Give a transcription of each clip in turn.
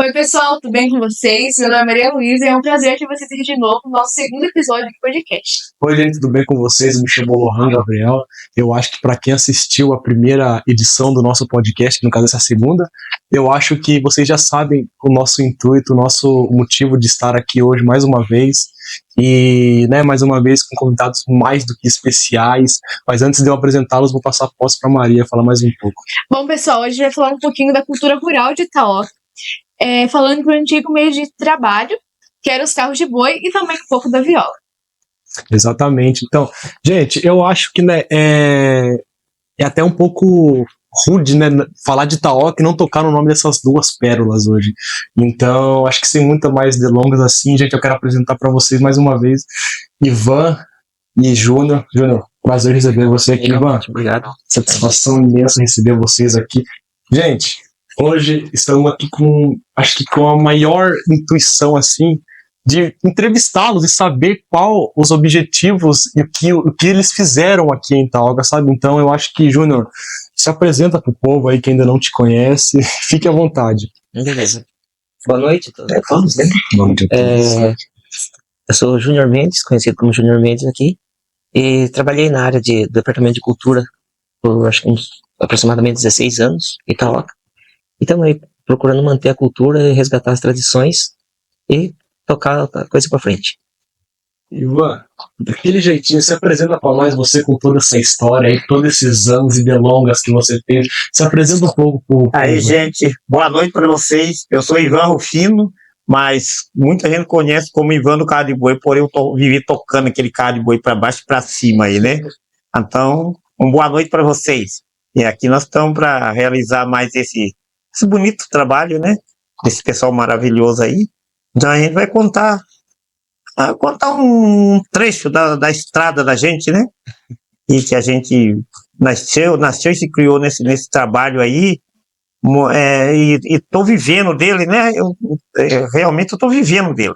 Oi, pessoal, tudo bem com vocês? Meu nome é Maria Luísa e é um prazer ter vocês aqui de novo no nosso segundo episódio do podcast. Oi, gente, tudo bem com vocês? Me chamo Lohan Gabriel. Eu acho que para quem assistiu a primeira edição do nosso podcast, que no caso essa segunda, eu acho que vocês já sabem o nosso intuito, o nosso motivo de estar aqui hoje mais uma vez. E, mais uma vez com convidados mais do que especiais. Mas antes de eu apresentá-los, vou passar a posse para Maria falar mais um pouco. Bom, pessoal, hoje a gente vai falar um pouquinho da cultura rural de Itaoca, falando do antigo meio de trabalho, que eram os carros de boi, e também um pouco da viola. Exatamente. Então, gente, eu acho que é até um pouco rude, falar de Itaoca e não tocar no nome dessas duas pérolas hoje. Então, acho que sem muita mais delongas assim, gente, eu quero apresentar para vocês mais uma vez Ivan e Júnior. Júnior, prazer receber você aqui, Ivan. Obrigado. Satisfação imensa receber vocês aqui. Gente, hoje estamos aqui acho que com a maior intuição, assim, de entrevistá-los e saber qual os objetivos e o que eles fizeram aqui em Itaoca, sabe? Então eu acho que, Júnior, se apresenta pro povo aí que ainda não te conhece, fique à vontade. Beleza. Boa noite a todos. Boa noite a todos. Eu sou o Júnior Mendes, conhecido como Júnior Mendes aqui, e trabalhei na área do Departamento de Cultura por acho que aproximadamente 16 anos em Itaoca. Então aí procurando manter a cultura e resgatar as tradições e tocar a coisa pra frente. Ivan, daquele jeitinho, se apresenta pra nós, você com toda essa história aí, todos esses anos e delongas que você teve, se apresenta um pouco pro Aí, gente, boa noite para vocês. Eu sou Ivan Rufino, mas muita gente conhece como Ivan do carro de boi, porém eu vivi tocando aquele carro de boi para baixo e para cima aí, né? Então, uma boa noite para vocês. E aqui nós estamos para realizar mais esse bonito trabalho, né? Desse pessoal maravilhoso aí. Então a gente vai contar um trecho da estrada da gente, né? E que a gente nasceu e se criou nesse trabalho aí, e estou vivendo dele, né? Realmente eu estou vivendo dele.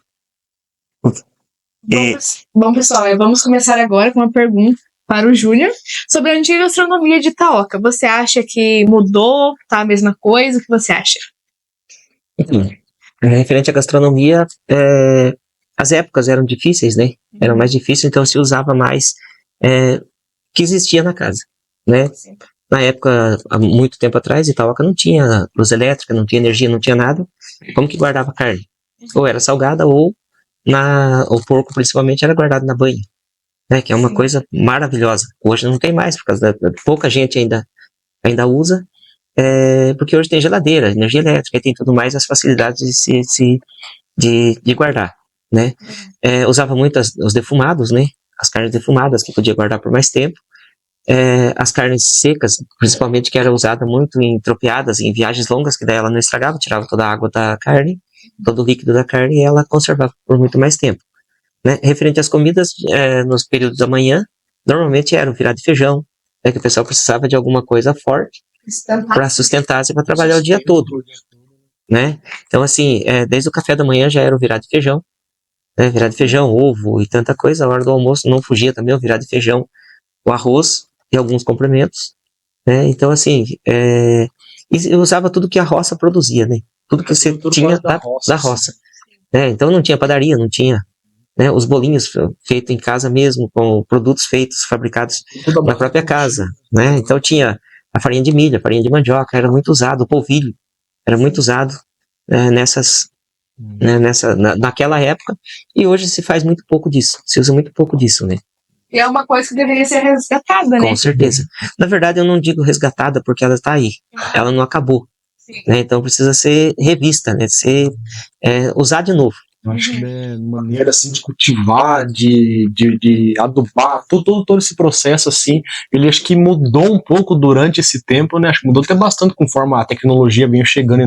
Bom, pessoal, vamos começar agora com uma pergunta para o Júnior sobre a antiga gastronomia de Itaoca. Você acha que mudou? Tá a mesma coisa? O que você acha? Enfim, referente à gastronomia, as épocas eram difíceis, né? Eram mais difíceis, então se usava mais que existia na casa, né? Na época, há muito tempo atrás, Itaoca não tinha luz elétrica, não tinha energia, não tinha nada. Como que guardava carne? Ou era salgada, ou o porco, principalmente, era guardado na banha, né? Que é uma coisa maravilhosa. Hoje não tem mais, por causa pouca gente ainda usa, porque hoje tem geladeira, energia elétrica, e tem tudo mais, as facilidades de guardar, né? Usava muito os defumados, né? As carnes defumadas, que podia guardar por mais tempo. As carnes secas, principalmente, que era usada muito em tropeadas, em viagens longas, que daí ela não estragava, tirava toda a água da carne, todo o líquido da carne, e ela conservava por muito mais tempo, né? Referente às comidas, nos períodos da manhã, normalmente era o virado de feijão, né, que o pessoal precisava de alguma coisa forte para sustentar-se, para trabalhar o dia todo, né? Então, assim, desde o café da manhã já era o virado de feijão, né? Virado de feijão, ovo e tanta coisa. A hora do almoço não fugia também o virado de feijão, o arroz e alguns complementos, né? Então, assim, e eu usava tudo que a roça produzia, né? Tudo que você tinha da roça, né? Então não tinha padaria, não tinha, né? Os bolinhos feitos em casa mesmo, com produtos fabricados na própria casa, né? Então tinha a farinha de milho, a farinha de mandioca, era muito usado, o polvilho era muito usado naquela época, e hoje se faz muito pouco disso, se usa muito pouco disso, né? E é uma coisa que deveria ser resgatada, né? Com certeza. Na verdade, eu não digo resgatada porque ela está aí. Ela não acabou. Né? Então precisa ser revista, né? Usar de novo. Eu acho que maneira assim de cultivar, de adubar, todo esse processo assim, ele acho que mudou um pouco durante esse tempo, né? Acho que mudou até bastante conforme a tecnologia veio chegando e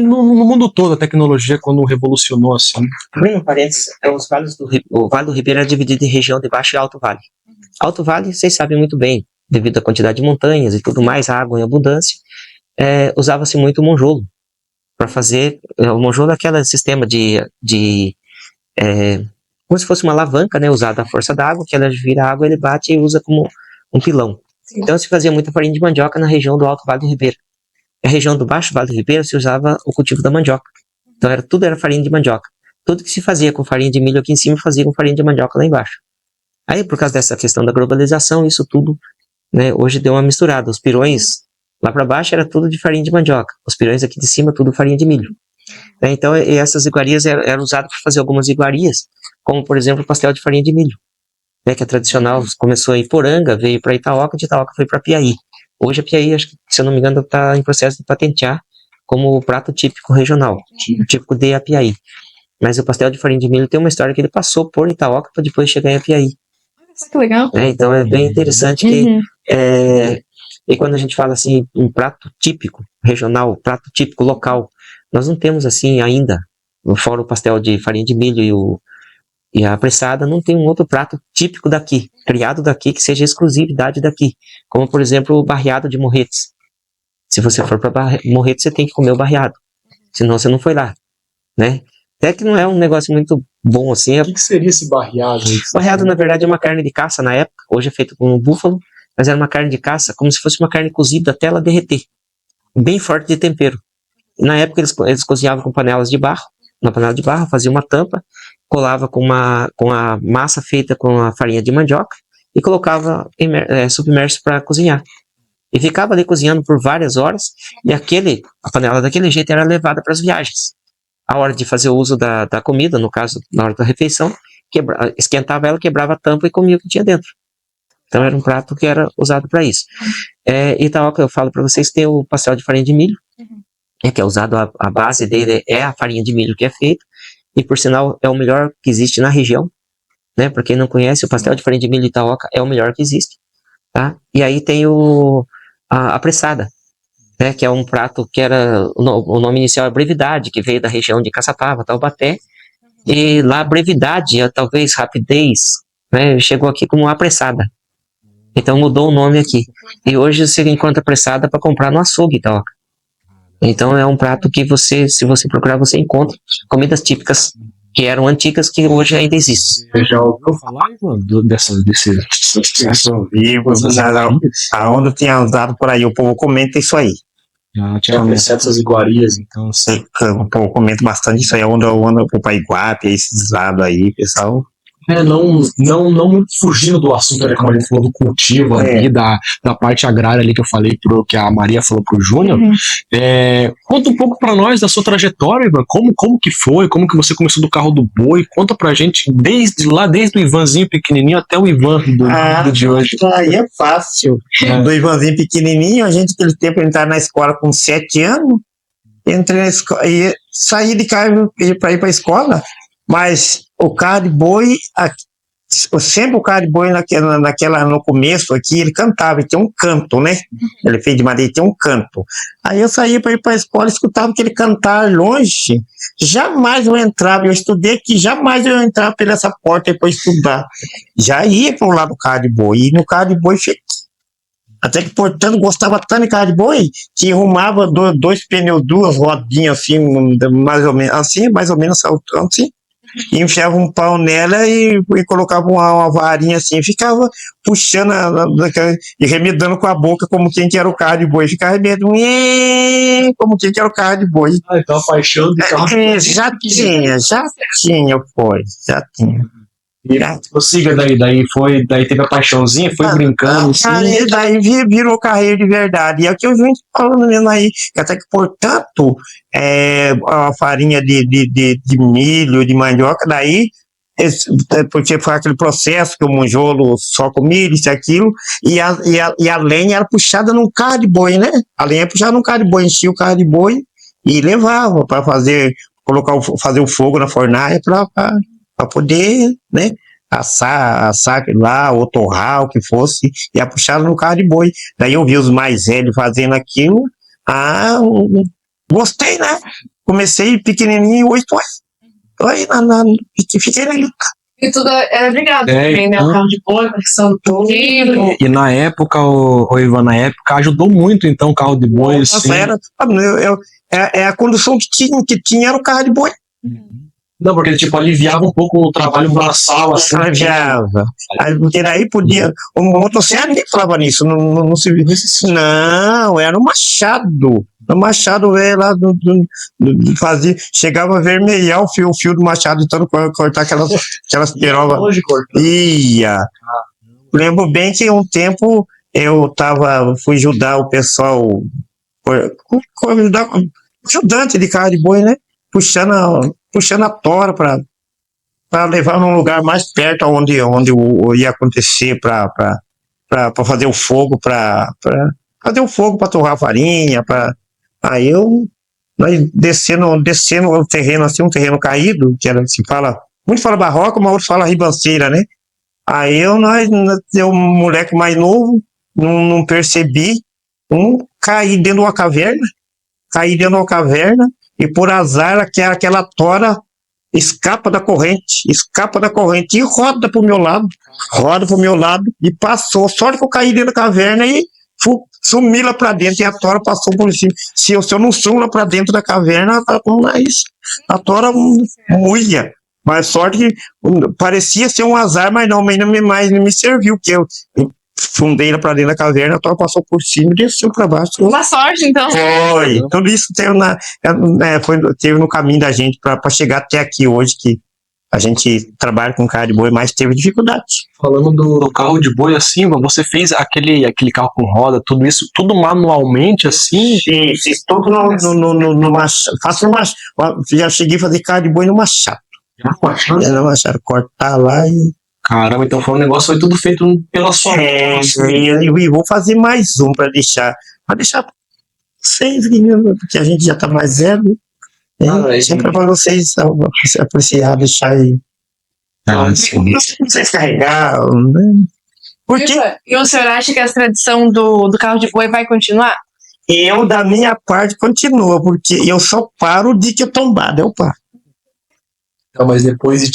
no mundo todo, a tecnologia quando revolucionou assim. Abrindo parênteses, o Vale do Ribeira é dividido em região de Baixo e Alto Vale. Alto Vale, vocês sabem muito bem, devido à quantidade de montanhas e tudo mais, água em abundância, usava-se muito o monjolo para fazer. O monjolo é aquele sistema como se fosse uma alavanca, né, usada a força da água, que ela vira água, ele bate e usa como um pilão. Sim. Então se fazia muita farinha de mandioca na região do Alto Vale do Ribeira. a região do Baixo Vale do Ribeira se usava o cultivo da mandioca. Então tudo era farinha de mandioca. Tudo que se fazia com farinha de milho aqui em cima, fazia com farinha de mandioca lá embaixo. Aí, por causa dessa questão da globalização, isso tudo, né, hoje deu uma misturada. Os pirões lá para baixo era tudo de farinha de mandioca. Os pirões aqui de cima, tudo farinha de milho. Então, essas iguarias eram usadas para fazer algumas iguarias, como, por exemplo, o pastel de farinha de milho, né, que é tradicional. Começou em Poranga, veio para Itaoca, de Itaoca foi para Piaí. Hoje a Piaí, acho que, se eu não me engano, está em processo de patentear como o prato típico regional, típico de Apiaí. Mas o pastel de farinha de milho tem uma história que ele passou por Itaoca para depois chegar em Apiaí. Que legal. Então é bem interessante que e quando a gente fala assim um prato típico regional, prato típico local, nós não temos assim ainda, fora o pastel de farinha de milho e a apressada, não tem um outro prato típico daqui, criado daqui, que seja exclusividade daqui, como por exemplo o barreado de Morretes. Se você for para Morretes, você tem que comer o barreado, senão você não foi lá, né? Até que não é um negócio muito bom assim. O que seria esse barreado? Barreado, na verdade, é uma carne de caça na época. Hoje é feito com um búfalo, mas era uma carne de caça, como se fosse uma carne cozida até ela derreter. Bem forte de tempero. E na época eles cozinhavam com panelas de barro. Na panela de barro, fazia uma tampa, colava com a massa feita com a farinha de mandioca e colocava submerso para cozinhar. E ficava ali cozinhando por várias horas. E a panela daquele jeito era levada para as viagens. A hora de fazer o uso da comida, no caso, na hora da refeição, esquentava ela, quebrava a tampa e comia o que tinha dentro. Então era um prato que era usado para isso. Itaoca, eu falo para vocês, tem o pastel de farinha de milho, que é usado, a base dele é a farinha de milho que é feita, e por sinal é o melhor que existe na região, né? Para quem não conhece, o pastel de farinha de milho Itaoca é o melhor que existe, tá? E aí tem a apressada, né, que é um prato que o nome inicial é brevidade, que veio da região de Caçapava, Taubaté, e lá brevidade, talvez rapidez, né, chegou aqui como apressada. Então mudou o nome aqui. E hoje você encontra apressada para comprar no açougue, Itaoca. Então é um prato que se você procurar, você encontra comidas típicas que eram antigas, que hoje ainda existem. Você já ouviu falar, Ivan, desses vivos, aonde eu tinha usado por aí, o povo comenta isso aí. Já tinha essas iguarias, então. O povo comenta bastante isso aí, onde eu ando para Iguape, esses lados aí, pessoal. Não muito fugindo do assunto, né, como a gente falou do cultivo ali, da parte agrária ali que eu falei, que a Maria falou pro Júnior. Conta um pouco pra nós da sua trajetória, Ivan, como que foi, como que você começou do carro do boi, conta pra gente desde o Ivanzinho pequenininho até o Ivan do de hoje. Aí é fácil. Do Ivanzinho pequenininho, a gente naquele tempo entrar na escola com 7 anos, entrei na escola e saí de carro para ir pra escola, mas o carro de boi, sempre o carro de boi no começo aqui, ele cantava, ele tinha um canto, né? Ele fez de madeira, tinha um canto. Aí eu saía para ir para a escola, escutava aquele cantar longe, jamais eu entrava, eu estudei aqui, jamais eu entrava pela essa porta para estudar. Já ia para o lado do carro de boi, e no carro de boi fiquei. Até que, portanto, gostava tanto de carro de boi, que arrumava dois pneus, 2 rodinhas assim, mais ou menos saltando assim. E enfiava um pau nela e colocava uma varinha assim, e ficava puxando e remedando com a boca como quem que era o carro de boi, ficava remedando como quem que era o carro de boi. Então a paixão de carro de boi. Já tinha. Prossiga daí teve a paixãozinha, foi brincando assim. Daí virou carreira de verdade. E é o que eu venho falando mesmo aí, que até que, portanto, a farinha de milho, de mandioca, daí, porque foi aquele processo que o monjolo só com milho, isso e aquilo, e a lenha era puxada num carro de boi, né? A lenha era puxada num carro de boi, enchia o carro de boi e levava para fazer o fogo na fornalha para poder, né, assar lá, ou torrar, o que fosse, e a puxada no carro de boi. Daí eu vi os mais velhos fazendo aquilo, gostei, né? Comecei pequenininho, 8 anos. Aí, fiquei na luta. E tudo era obrigado também, né? O carro de boi, questão do cultivo. E na época, o Ivan, ajudou muito, então, o carro de boi. Nossa, a condução que tinha era o carro de boi. Não, porque ele aliviava um pouco o trabalho braçal, assim. Aliviava. Porque daí podia. O motociclista nem falava nisso, não se via. Não, era um machado. no machado velho lá, fazia, chegava a vermelhar o fio do machado, então cortar aquelas perolas. Hoje cortando. Ia. Lembro bem que um tempo eu fui ajudar o pessoal, ajudante de carro de boi, né? Puxando a tora para levar num lugar mais perto onde ia acontecer para fazer o fogo, para fazer o fogo para torrar a farinha, aí nós descendo o terreno assim, um terreno caído, que era assim, muito fala barroca, mas outros fala ribanceira, né? Aí eu um moleque mais novo, não percebi, caí dentro de uma caverna, e por azar aquela tora escapa da corrente e roda pro meu lado, e passou. Sorte que eu caí dentro da caverna e sumi lá pra dentro, e a tora passou por cima. Se eu não sumo lá pra dentro da caverna, a tora mulha. Mas sorte que parecia ser um azar, mas não me serviu, porque eu fundei lá pra dentro da caverna, a tora passou por cima e desceu pra baixo. Uma sorte, então. Foi. Tudo isso teve no caminho da gente pra chegar até aqui hoje, que a gente trabalha com carro de boi, mas teve dificuldade. Falando do carro de boi, assim, você fez aquele carro com roda, tudo isso, tudo manualmente, assim? Sim, fiz tudo no machado. Faço no machado. Já cheguei a fazer carro de boi no machado. No machado, cortar lá e... Caramba, então foi um negócio, foi tudo feito pela sua mão. E vou fazer mais um para deixar vocês, porque a gente já tá mais velho. Sempre para vocês apreciar, deixar aí. Vocês carregar, né? Porque E o senhor acha que essa tradição do carro de boi vai continuar? eu, da minha parte, continua, porque eu só paro de que eu tombado, eu paro. Então, mas depois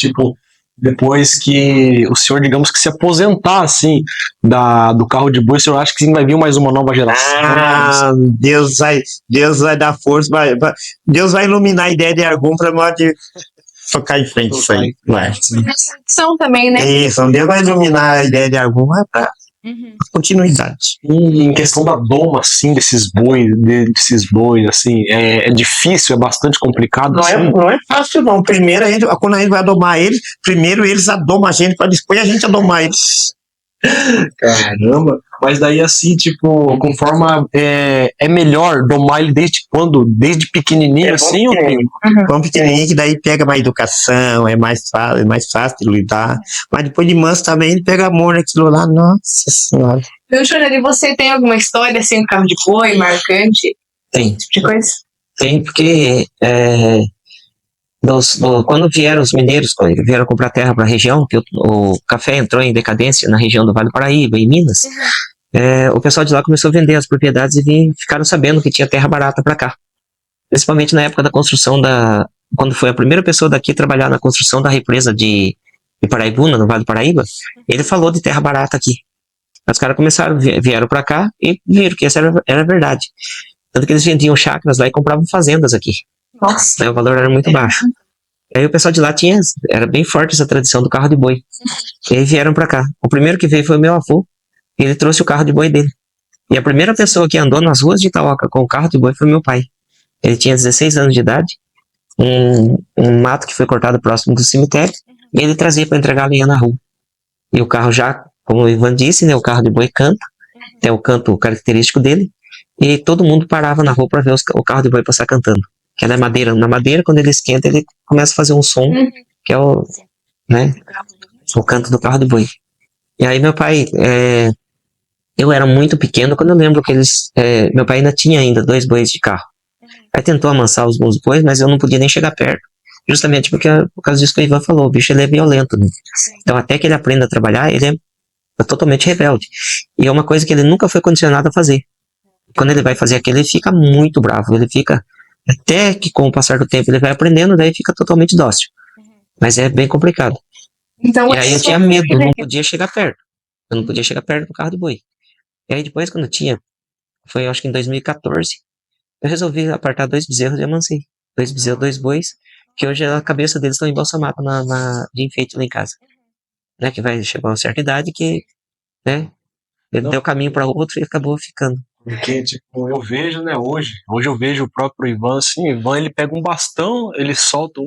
que o senhor, digamos que se aposentar, assim, do carro de boi, o senhor acha que sim, vai vir mais uma nova geração? Deus vai dar força, Deus vai iluminar a ideia de algum para nós tocar em frente isso aí. Tradição também, né? Isso, Deus vai iluminar a ideia de algum para continuidade. E em questão da doma, assim, desses bois, assim, é difícil, é bastante complicado, assim? Não é fácil, não. Primeiro, quando a gente vai adomar eles, primeiro eles adomam a gente, para depois a gente adomar eles. Caramba! Mas daí, assim, conforme é melhor domar ele desde quando? Desde pequenininho, assim? Bom pequenininho, que daí pega mais educação, é mais fácil de lidar. Mas depois de manso também, ele pega amor naquilo lá, nossa senhora. Meu Júnior, e você tem alguma história, assim, do carro de boi, marcante? Tem. Tipo de coisa? Tem, porque quando vieram os mineiros, quando vieram comprar terra para a região, que o café entrou em decadência na região do Vale do Paraíba, em Minas, o pessoal de lá começou a vender as propriedades e ficaram sabendo que tinha terra barata para cá. Principalmente na época da construção quando foi a primeira pessoa daqui a trabalhar na construção da represa de Paraibuna, no Vale do Paraíba, ele falou de terra barata aqui. Os caras vieram para cá e viram que essa era verdade. Tanto que eles vendiam chácaras lá e compravam fazendas aqui. Nossa. O valor era muito baixo. Aí o pessoal de lá era bem forte essa tradição do carro de boi. E aí vieram pra cá. O primeiro que veio foi o meu avô. E ele trouxe o carro de boi dele. E a primeira pessoa que andou nas ruas de Itaoca com o carro de boi foi meu pai. Ele tinha 16 anos de idade. Um mato que foi cortado próximo do cemitério. E ele trazia para entregar a lenha na rua. E o carro já, como o Ivan disse, né, o carro de boi canta. É o canto característico dele. E todo mundo parava na rua para ver o carro de boi passar cantando. Que ela é madeira. Na madeira, quando ele esquenta, ele começa a fazer um som, que é o canto do carro de boi. E aí meu pai, eu era muito pequeno quando eu lembro que meu pai ainda tinha 2 bois de carro. Aí tentou amansar os bois, mas eu não podia nem chegar perto. Justamente por causa disso que o Ivan falou, o bicho ele é violento, né? Então até que ele aprenda a trabalhar, ele é totalmente rebelde. E é uma coisa que ele nunca foi condicionado a fazer. Quando ele vai fazer aquilo, ele fica muito bravo, ele fica... Até que com o passar do tempo ele vai aprendendo, daí fica totalmente dócil. Mas é bem complicado. Então, e aí eu tinha medo, eu não podia chegar perto. Eu não podia chegar perto do carro de boi. E aí depois, quando foi acho que em 2014, eu resolvi apartar 2 bezerros e amancei. 2 bezerros, 2 bois, que hoje a cabeça deles estão embalsamadas de enfeite lá em casa. Né, que vai chegar a uma certa idade que, né, ele deu caminho para outro e acabou ficando. Porque, tipo, eu vejo, né, hoje eu vejo o próprio Ivan, assim, o Ivan, ele pega um bastão, ele solta,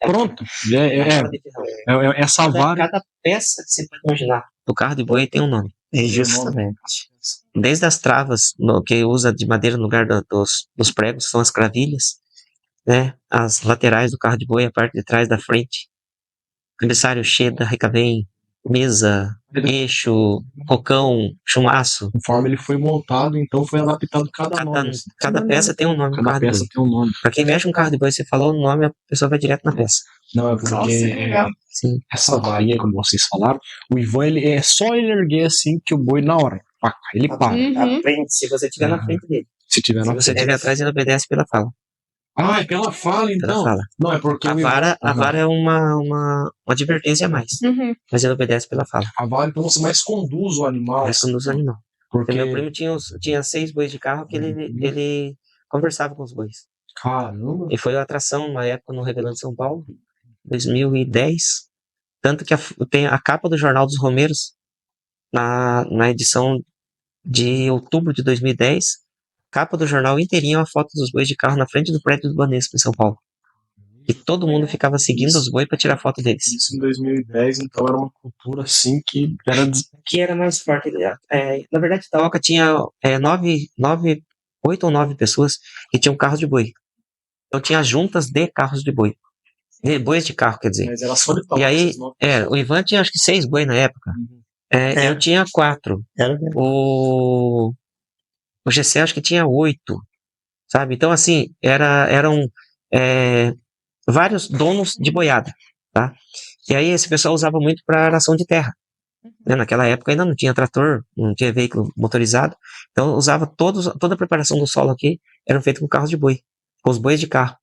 pronto, essa vara. Cada peça que você pode imaginar do carro de boi tem um nome. Justamente. Desde as travas que usa de madeira no lugar dos pregos, são as cravilhas, né? As laterais do carro de boi, a parte de trás da frente. Cabeçalho, cheda, recavém, mesa, eixo, rocão, chumaço. Conforme ele foi montado, então foi adaptado cada nome. Assim. Cada peça tem um nome no Cada carro de peça boi. tem um nome. Pra quem mexe um carro de boi, você falou o nome, a pessoa vai direto na peça. Não, é porque Nossa, que legal. Sim. essa varinha, como vocês falaram, o Ivan, ele é só ele erguer assim que o boi na hora. Pá, ele para. Uhum. Frente, se você estiver na frente dele. Se tiver Se na você frente. estiver atrás, ele obedece pela fala. Ah, é pela fala, Pela então. fala. Não, é porque A o Ivan- vara é uma advertência a mais. Uhum. Mas ele obedece pela fala. A vara, então, você mais conduz o animal. Mas conduz o animal. Porque, Meu primo tinha 6 bois de carro que ele conversava com os bois. caramba. E foi uma atração uma época no Revelando São Paulo, 2010. Tanto que tem a capa do Jornal dos Romeiros, na edição de outubro de 2010, capa do jornal inteirinha, uma foto dos bois de carro na frente do prédio do Banespa, em São Paulo. E todo mundo ficava seguindo os bois para tirar foto deles. Isso em 2010, então era uma cultura assim que era. Que era mais forte. Na verdade, Itaoca tinha 8 ou 9 pessoas que tinham carros de boi. Então tinha juntas de carros de boi. De bois de carro, quer dizer. Mas era só de E aí, o Ivan tinha acho que 6 bois na época. Eu tinha 4. Era mesmo. O Gessé acho que tinha 8. Sabe? Então, assim, eram vários donos de boiada. Tá? E aí esse pessoal usava muito para aração de terra. Né? Naquela época ainda não tinha trator, não tinha veículo motorizado. Então usava toda a preparação do solo aqui era feita com carros de boi, com os bois de carro.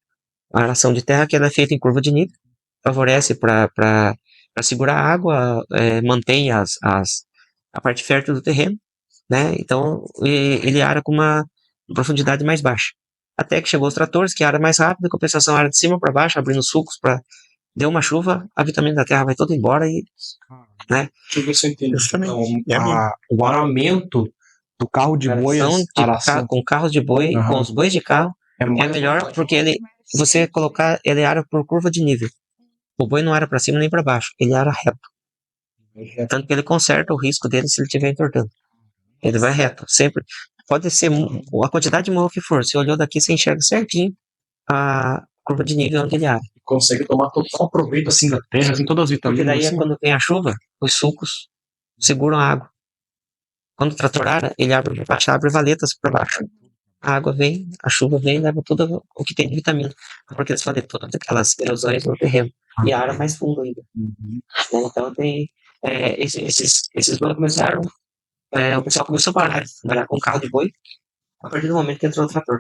A aração de terra que ela é feita em curva de nível, favorece para segurar a água, mantém a parte fértil do terreno, né? Então ele ara com uma profundidade mais baixa. Até que chegou os tratores, que ara mais rápido, em compensação ara de cima para baixo, abrindo sulcos para deu uma chuva, a vitamina da terra vai toda embora e, né? Deixa eu ver se eu entendi. Justamente. Então, o aramento do carro de boi, com carros de boi, Aham. com os bois de carro, é melhor porque você colocar, ele ara por curva de nível. O boi não ara para cima nem para baixo, ele ara reto. Tanto que ele conserta o risco dele se ele estiver entortando. Ele vai reto, sempre. Pode ser a quantidade de morro que for. Se olhou daqui, você enxerga certinho a curva de nível onde ele ara. consegue tomar total proveito assim da terra, assim, todas as Porque vitaminas. daí Assim. quando vem a chuva, os sucos seguram a água. Quando o trator ara, ele abre valetas para baixo. A água vem, a chuva vem, leva tudo o que tem de vitamina. Porque eles fazem todas aquelas erosões no terreno. E a área mais fundo ainda. Então tem. Esses bois começaram. O pessoal começou a parar de trabalhar com carro de boi a partir do momento que entrou o trator.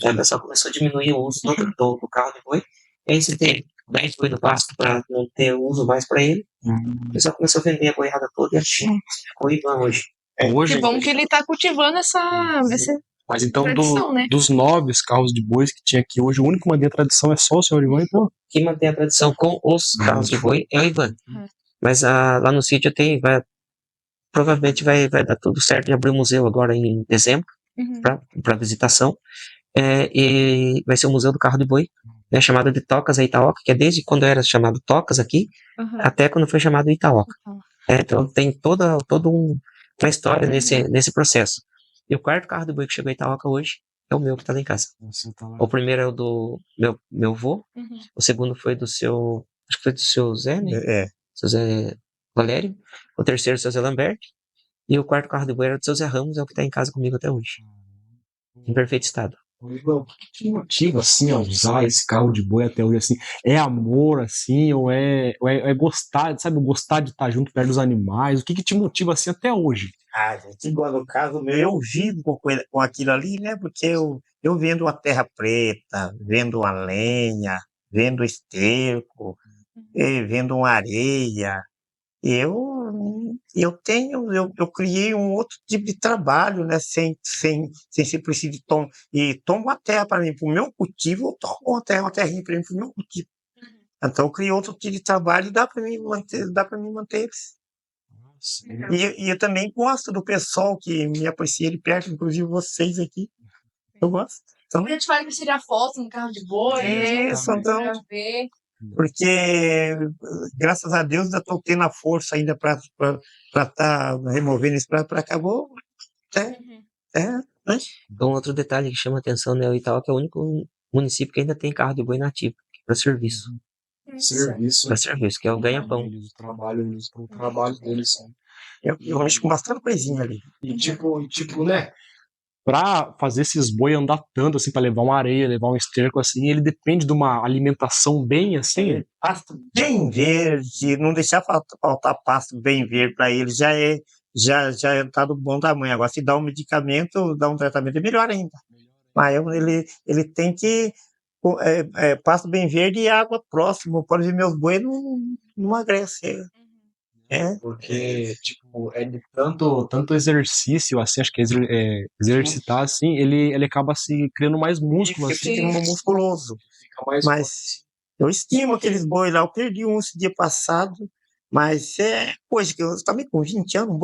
Aí o pessoal começou a diminuir o uso do carro de boi. E aí você tem 10 boi no pasto para não ter uso mais para ele. O pessoal começou a vender a boiada toda e ficou Ivan hoje. Hoje, Que bom que ele tá cultivando essa mas então, tradição, né? dos 9 carros de bois que tinha aqui hoje, o único que mantém a tradição é só o senhor Ivan, então? Quem mantém a tradição com os carros de boi é o Ivan. Mas lá no sítio provavelmente vai dar tudo certo de abrir o museu agora em dezembro para visitação. E vai ser o Museu do Carro de Boi, né, chamado de Tocas a Itaoca, que é desde quando era chamado Tocas aqui, até quando foi chamado Itaoca. Então tem toda uma história nesse processo. E o quarto carro de boi que chegou a Itaoca hoje é o meu que está lá em casa. O primeiro é o do meu avô, o segundo foi do seu, acho que foi do seu Zé, né? Seu Zé Valério, o terceiro seu Zé Lamberti, e o quarto carro de boi era do seu Zé Ramos, é o que está em casa comigo até hoje. Em perfeito estado. O que te motiva, assim, a usar esse carro de boi até hoje, assim? É amor, assim, ou é gostar, sabe? Gostar de estar junto perto dos animais? O que te motiva, assim, até hoje? Gente, igual no caso meu, eu vivo com aquilo ali, né? Porque eu vendo a terra preta, vendo a lenha, vendo esterco, vendo uma areia. Eu criei um outro tipo de trabalho, né? Sem ser preciso de tomo a terra para mim, para o meu cultivo, eu tomo uma terrinha para mim, para o meu cultivo. Então eu criei outro tipo de trabalho e dá para mim manter eles. E eu também gosto do pessoal que me aprecia de perto, inclusive vocês aqui. Eu gosto. Então, A gente vai tirar foto no carro de boi, Isso, então. pra ver. porque graças a Deus ainda estou tendo a força ainda para estar removendo isso para acabou. Né? Então, outro detalhe que chama atenção, né, o Itaú, que é o único município que ainda tem carro de boi nativo para serviço. Serviço. Para serviço, que é o ganha-pão. Eles trabalham pro trabalho deles. Eu mexo com bastante coisinha ali. E tipo, né? Pra fazer esses boi andar tanto, assim, pra levar uma areia, levar um esterco, assim, ele depende de uma alimentação bem, assim. Pasto bem verde, não deixar faltar pasto bem verde para ele já tá do bom tamanho. Agora, se dá um medicamento, dá um tratamento, é melhor ainda. Mas ele tem que pasto bem verde e água próxima. Pode ver, meus boi não emagrece. Porque, tipo, é de tanto exercício, assim, acho que exercitar, assim, ele acaba se criando mais músculo, Ele assim. fica musculoso. Fica mais Mas eu estimo aqueles boi lá. Eu perdi um esse dia passado, mas é coisa que eu também com 20 anos,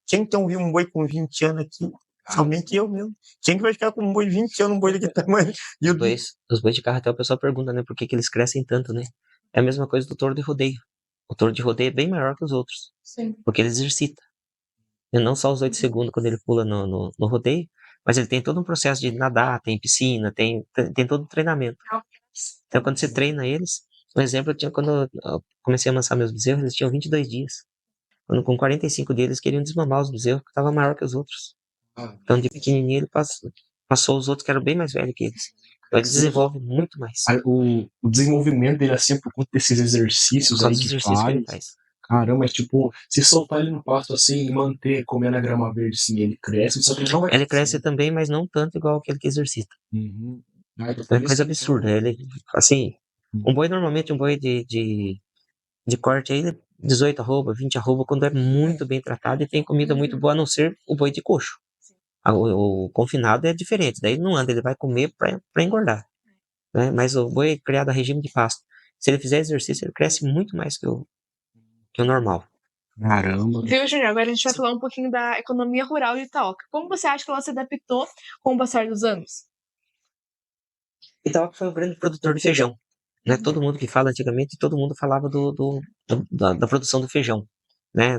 quem que viu um boi com 20 anos aqui? Somente eu mesmo. Quem que vai ficar com um boi de 20 anos, um boi daquele tamanho? E Os bois de carro, até o pessoal pergunta, né, por que eles crescem tanto, né? É a mesma coisa do touro de rodeio. O touro de rodeio é bem maior que os outros, Sim. porque ele exercita. E não só os 8 segundos quando ele pula no rodeio, mas ele tem todo um processo de nadar, tem piscina, tem todo um treinamento. Então, quando você treina eles, um exemplo, quando eu comecei a amansar meus bezerros, eles tinham 22 dias. Quando, com 45 dias, eles queriam desmamar os bezerros, que estavam maior que os outros. Então, de pequenininho, ele passou os outros que eram bem mais velhos que eles. Então, eles desenvolvem muito mais. O desenvolvimento dele, assim, por conta desses exercícios aí que ele faz. Caramba, mas tipo, se soltar ele no pasto assim e manter comendo a grama verde, assim, ele cresce, só que ele não vai Ele cresce também, mas não tanto igual aquele que exercita. Uhum. É coisa absurda. Ele, assim, um boi, normalmente, um boi de corte aí, 18 arroba, 20 arroba, quando é muito bem tratado e tem comida muito boa, a não ser o boi de coxo. O confinado é diferente, daí ele não anda, ele vai comer para engordar. Né? Mas o boi criado a regime de pasto, se ele fizer exercício, ele cresce muito mais que o normal. Caramba. Viu, Júnior? Agora a gente vai falar um pouquinho da economia rural de Itaoca. Como você acha que ela se adaptou com o passar dos anos? Itaoca foi um grande produtor de feijão. Né? Todo mundo que fala antigamente, todo mundo falava da produção do feijão. Né?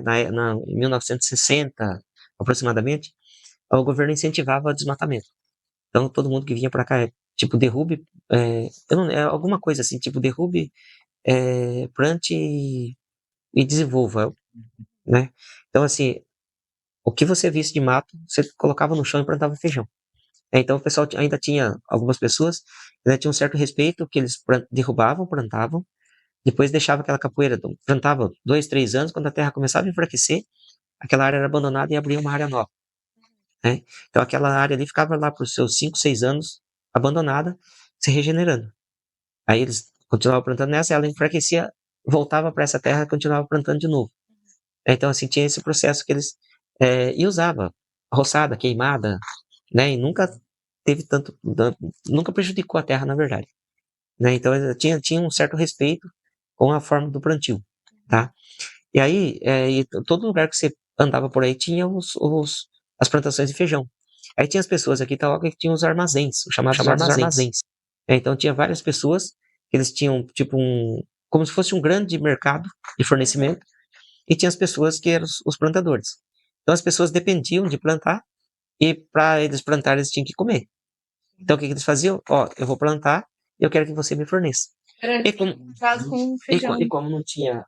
Em 1960, aproximadamente, o governo incentivava o desmatamento. Então, todo mundo que vinha para cá, tipo, derrube, alguma coisa assim, tipo, derrube, plante e desenvolva, né? Então, assim, o que você visse de mato, você colocava no chão e plantava feijão. Então, o pessoal ainda tinha, algumas pessoas, ainda tinham um certo respeito, que eles derrubavam, plantavam, depois deixava aquela capoeira, plantava 2, 3 anos, quando a terra começava a enfraquecer, aquela área era abandonada e abria uma área nova. Né? Então, aquela área ali ficava lá por seus 5, 6 anos, abandonada, se regenerando. Aí eles continuavam plantando nessa, ela enfraquecia, voltava para essa terra e continuava plantando de novo. Então, assim, tinha esse processo que eles e usava roçada, queimada, né? E nunca teve tanto, nunca prejudicou a terra, na verdade. Né? Então, tinha um certo respeito com a forma do plantio, tá? E aí, e todo lugar que você andava por aí tinha as plantações de feijão. Aí tinha as pessoas aqui que tinham os armazéns, os chamados armazéns. Então tinha várias pessoas que eles tinham tipo como se fosse um grande mercado de fornecimento, e tinha as pessoas que eram os plantadores. Então as pessoas dependiam de plantar, e para eles plantarem eles tinham que comer. Então o que eles faziam? Ó, eu vou plantar e eu quero que você me forneça. E como não tinha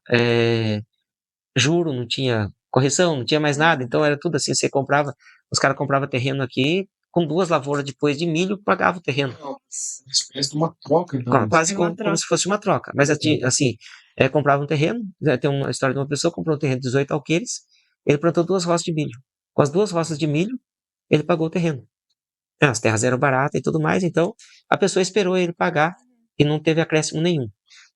juro, não tinha correção, não tinha mais nada, então era tudo assim, os caras compravam terreno aqui, com 2 lavouras depois de milho, pagava o terreno. Espécie de uma troca, então. Quase como se fosse uma troca. Mas assim, comprava um terreno, tem uma história de uma pessoa que comprou um terreno de 18 alqueires, ele plantou 2 roças de milho. Com as 2 roças de milho, ele pagou o terreno. As terras eram baratas e tudo mais, então a pessoa esperou ele pagar e não teve acréscimo nenhum.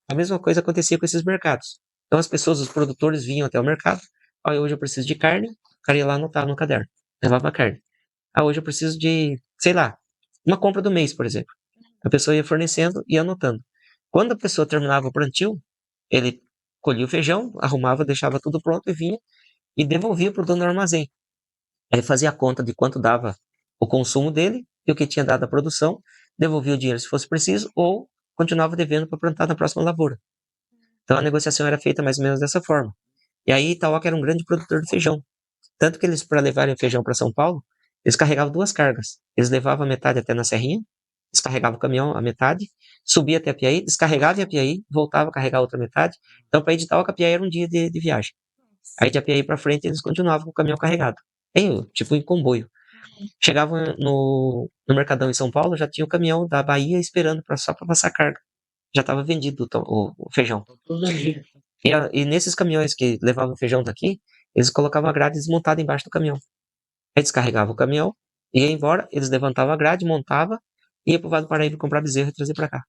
A mesma coisa acontecia com esses mercados. Então as pessoas, os produtores vinham até o mercado. Hoje eu preciso de carne, o cara ia lá anotar no caderno, levava a carne. Hoje eu preciso de, sei lá, uma compra do mês, por exemplo. A pessoa ia fornecendo e anotando. Quando a pessoa terminava o plantio, ele colhia o feijão, arrumava, deixava tudo pronto e vinha e devolvia para o dono do armazém. Aí fazia a conta de quanto dava o consumo dele e o que tinha dado a produção, devolvia o dinheiro se fosse preciso, ou continuava devendo para plantar na próxima lavoura. Então a negociação era feita mais ou menos dessa forma. E aí Itaoca era um grande produtor de feijão. Tanto que eles, para levarem feijão para São Paulo, eles carregavam 2 cargas. Eles levavam a metade até na Serrinha, descarregavam o caminhão a metade, subia até Apiaí, descarregava em Apiaí, voltava a carregar a outra metade. Então, para ir de Itaoca a Apiaí era um dia de viagem. Aí de Apiaí para frente eles continuavam com o caminhão carregado. Aí, tipo em comboio. Chegavam no Mercadão em São Paulo, já tinha o caminhão da Bahia esperando só para passar carga. Já estava vendido o feijão. E nesses caminhões que levavam feijão daqui, eles colocavam a grade desmontada embaixo do caminhão. Aí descarregavam o caminhão, ia embora, eles levantavam a grade, montavam, ia pro Vale do Paraíba comprar bezerro e trazer para cá.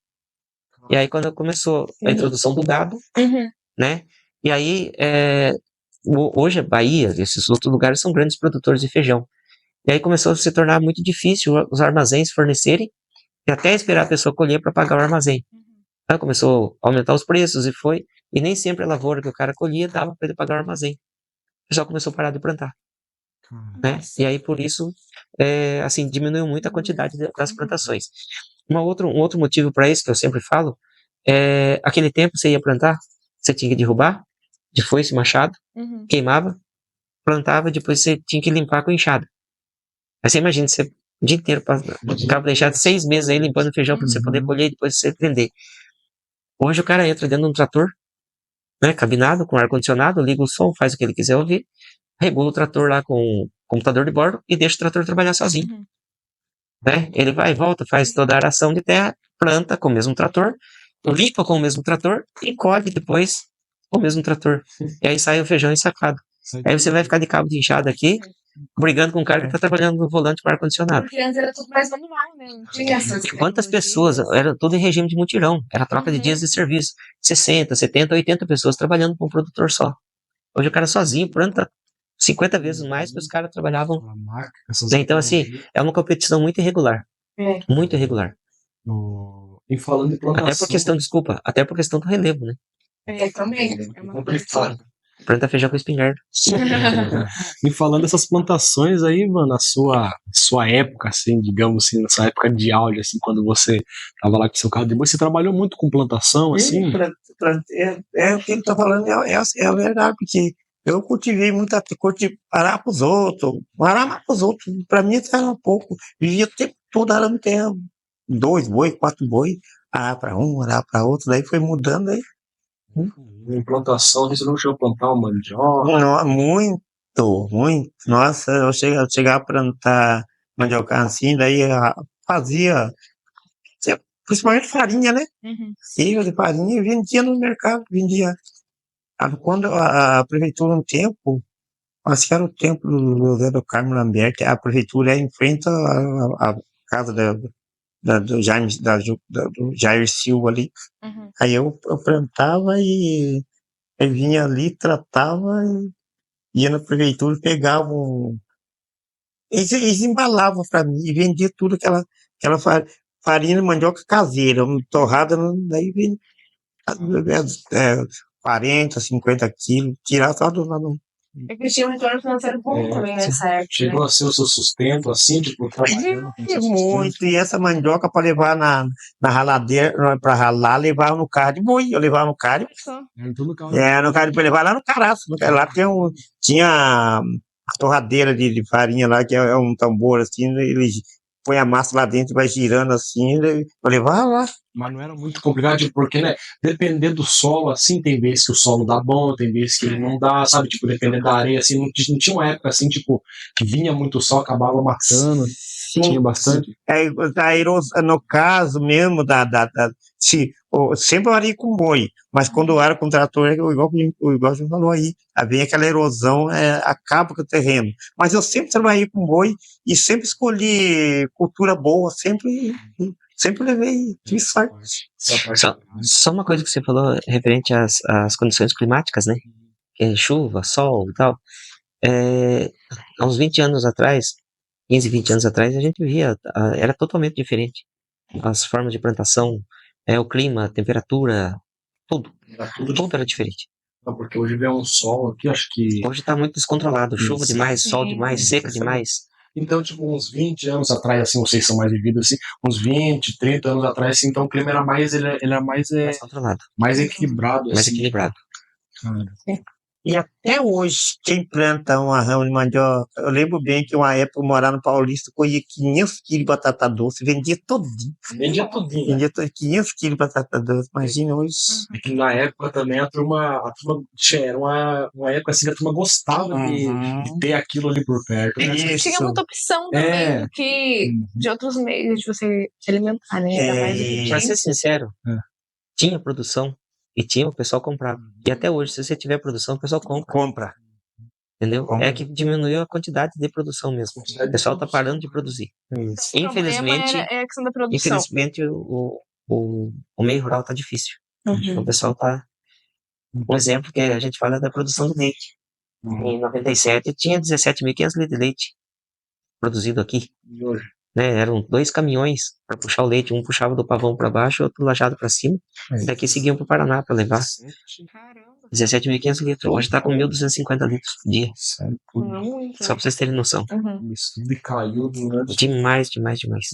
E aí quando começou a introdução do gado, né? E aí, hoje a Bahia, esses outros lugares são grandes produtores de feijão. E aí começou a se tornar muito difícil os armazéns fornecerem e até esperar a pessoa colher para pagar o armazém. Aí começou a aumentar os preços e nem sempre a lavoura que o cara colhia dava para ele pagar o armazém. O pessoal começou a parar de plantar, né? E aí por isso, assim, diminuiu muito a quantidade das plantações. Um outro motivo para isso que eu sempre falo aquele tempo você ia plantar, você tinha que derrubar de foice, machado, queimava, plantava, depois você tinha que limpar com enxada. Aí você imagina, você o dia inteiro ficava deixado 6 meses aí limpando feijão para você poder colher e depois você vender. Hoje o cara entra dentro de um trator, né, cabinado, com ar-condicionado, liga o som, faz o que ele quiser ouvir, regula o trator lá com o computador de bordo e deixa o trator trabalhar sozinho. Né? Ele vai e volta, faz toda a aração de terra, planta com o mesmo trator, limpa com o mesmo trator e colhe depois com o mesmo trator. E aí sai o feijão ensacado. Aí você vai ficar de cabo de enxada aqui, brigando com um cara que está trabalhando no volante com ar-condicionado. Porque antes era tudo mais manual, né? Não tinha essas Quantas pessoas? Era tudo em regime de mutirão. Era troca de dias de serviço. 60, 70, 80 pessoas trabalhando com um produtor só. Hoje o cara sozinho planta 50 vezes mais que os caras trabalhavam. Então, assim, é uma competição muito irregular. Muito irregular. E falando de plantação... Até por questão do relevo, né? Também. É uma competição. Planta feijão com espingarda. E falando dessas plantações aí, mano, na sua época, assim, digamos assim, na sua época de auge, assim, quando você tava lá com seu carro de boi, você trabalhou muito com plantação, assim? O que ele tá falando é a verdade, porque eu cultivei muita coisa, arar pros outros, pra mim isso era pouco, vivia o tempo todo arando terra, 2 boi, 4 boi, arar pra um, arar pra outro, daí foi mudando aí. Em plantação, você não chegou a plantar uma mandioca? Muito. Nossa, eu chegava a plantar mandioca assim, daí fazia, principalmente farinha, né? Siga de farinha e vendia no mercado, vendia. Quando a prefeitura, um tempo, acho que era o tempo do José do Carmo Lambert, a prefeitura em frente à casa do Jair Silva ali. Aí eu plantava e vinha ali, tratava e ia na prefeitura, pegava eles embalavam para mim e vendia tudo aquela farinha de mandioca caseira, torrada, daí vendia 40, 50 quilos, tirava tudo lá no... É que tinha um retorno financeiro bom também nessa época. Chegou a ser o seu sustento, assim, tipo, trabalhando com seu Muito, e essa mandioca para levar na raladeira, para ralar, levava no carro de boi, eu levava no carro. tudo carro. No carro para levar lá no caraço, lá tinha a torradeira de farinha lá, que é um tambor assim, ele põe a massa lá dentro, vai girando assim, para levar lá. Mas não era muito complicado, tipo, porque, né, dependendo do solo, assim, tem vezes que o solo dá bom, tem vezes que ele não dá, sabe, tipo, dependendo da areia, assim, não tinha uma época, assim, tipo, que vinha muito sol, acabava matando, tinha bastante. No caso mesmo, sempre eu arei com boi, mas quando eu era com trator, igual você falou aí, vem aquela erosão, acaba com o terreno. Mas eu sempre trabalhei com boi e sempre escolhi cultura boa, sempre levei, tive sorte. Só uma coisa que você falou referente às condições climáticas, né? Chuva, sol e tal. Há uns 20 anos atrás, 15, 20 anos atrás, a gente via, era totalmente diferente. As formas de plantação, o clima, a temperatura, tudo era diferente. Não, porque hoje vem um sol aqui, acho que. Hoje tá muito descontrolado, chuva Isso. demais, sol Sim. demais, seca demais. Então, tipo, uns 20 anos atrás, assim, vocês são mais vividos, assim, uns 20, 30 anos atrás, assim, então o clima era mais, ele é mais, Mais controlado, mais equilibrado, mais assim. equilibrado. Cara. E até hoje, quem planta uma rama de mandioca, eu lembro bem que uma época eu morava no Paulista, colhia 500 quilos de batata doce, vendia todinho. Vendia tudinho. Vendia 500 quilos de batata doce, imagina hoje. É que na época também a turma era uma época assim que a turma gostava de ter aquilo ali por perto. Né? Isso. Tinha muita opção também É. do que de outros meios de você se alimentar, né? Ainda mais do que Pra tinha. ser sincero, tinha produção e tinha, o pessoal comprava. E até hoje, se você tiver produção, o pessoal compra. Compra. Entendeu? Compra. É que diminuiu a quantidade de produção mesmo. O pessoal tá parando de produzir. Isso. O problema é a questão da produção. Infelizmente, o meio rural tá difícil. Uhum. O pessoal tá. Um exemplo que a gente fala é da produção do leite. Em 97 tinha 17.500 litros de leite produzido aqui. E hoje? Né? Eram 2 caminhões para puxar o leite, um puxava do Pavão para baixo, outro lajado para cima. Daqui seguiam para o Paraná para levar. Caramba. 17.500 litros. Hoje está com 1.250 litros por dia. Sério, Não muito. Só para vocês terem noção. Uhum. isso tudo caiu durante. Demais.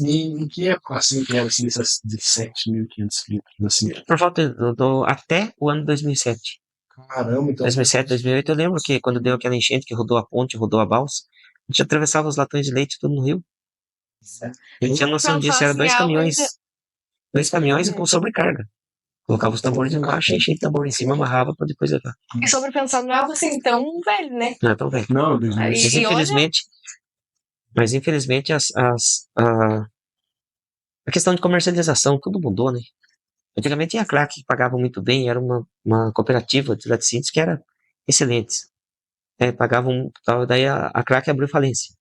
E em que época assim que era assim, essas 17.500 litros? Assim? Por volta até o ano 2007. Caramba, então. 2007, 2008, eu lembro que quando deu aquela enchente que rodou a ponte, rodou a balsa, a gente atravessava os latões de leite tudo no rio. A gente tinha noção disso, era 2 caminhões. 2 caminhões com sobrecarga. Colocava os tambores embaixo, enchia o tambor em cima, amarrava para depois levar. E sobre pensar, não é algo assim tão velho, né? Não é tão velho. Não, Mas infelizmente a questão de comercialização, tudo mudou, né? Antigamente tinha a Crack que pagava muito bem, era uma cooperativa de laticínios que era excelente. Pagavam, daí a Crack abriu falência.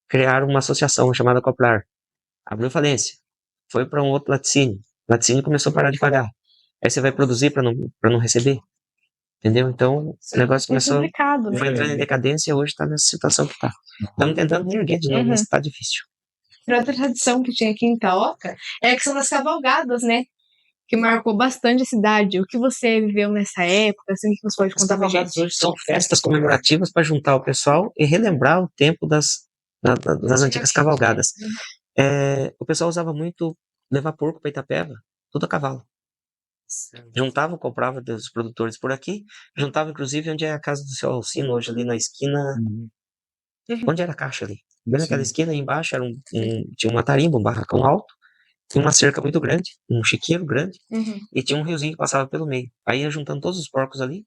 Criaram uma associação chamada Coplar. Abriu falência. Foi para um outro laticínio. O laticínio começou a parar de pagar. Aí você vai produzir para não receber. Entendeu? Então, o negócio começou a complicado, né? entrar em decadência e hoje está nessa situação que está. Estamos tentando reerguer de novo, mas está difícil. Outra tradição que tinha aqui em Itaoca é a questão das cavalgadas, né? Que marcou bastante a cidade. O que você viveu nessa época, assim, que você pode As contar pra cavalgadas gente? hoje são festas comemorativas para juntar o pessoal e relembrar o tempo das antigas cavalgadas. O pessoal usava muito levar porco para Itapeva, tudo a cavalo. Juntava, comprava dos produtores por aqui, juntava inclusive onde é a casa do seu Alcino, hoje ali na esquina, onde era a caixa ali. Bem naquela esquina, aí embaixo era tinha uma tarimba, um barracão alto, tinha uma cerca muito grande, um chiqueiro grande, e tinha um riozinho que passava pelo meio. Aí ia juntando todos os porcos ali,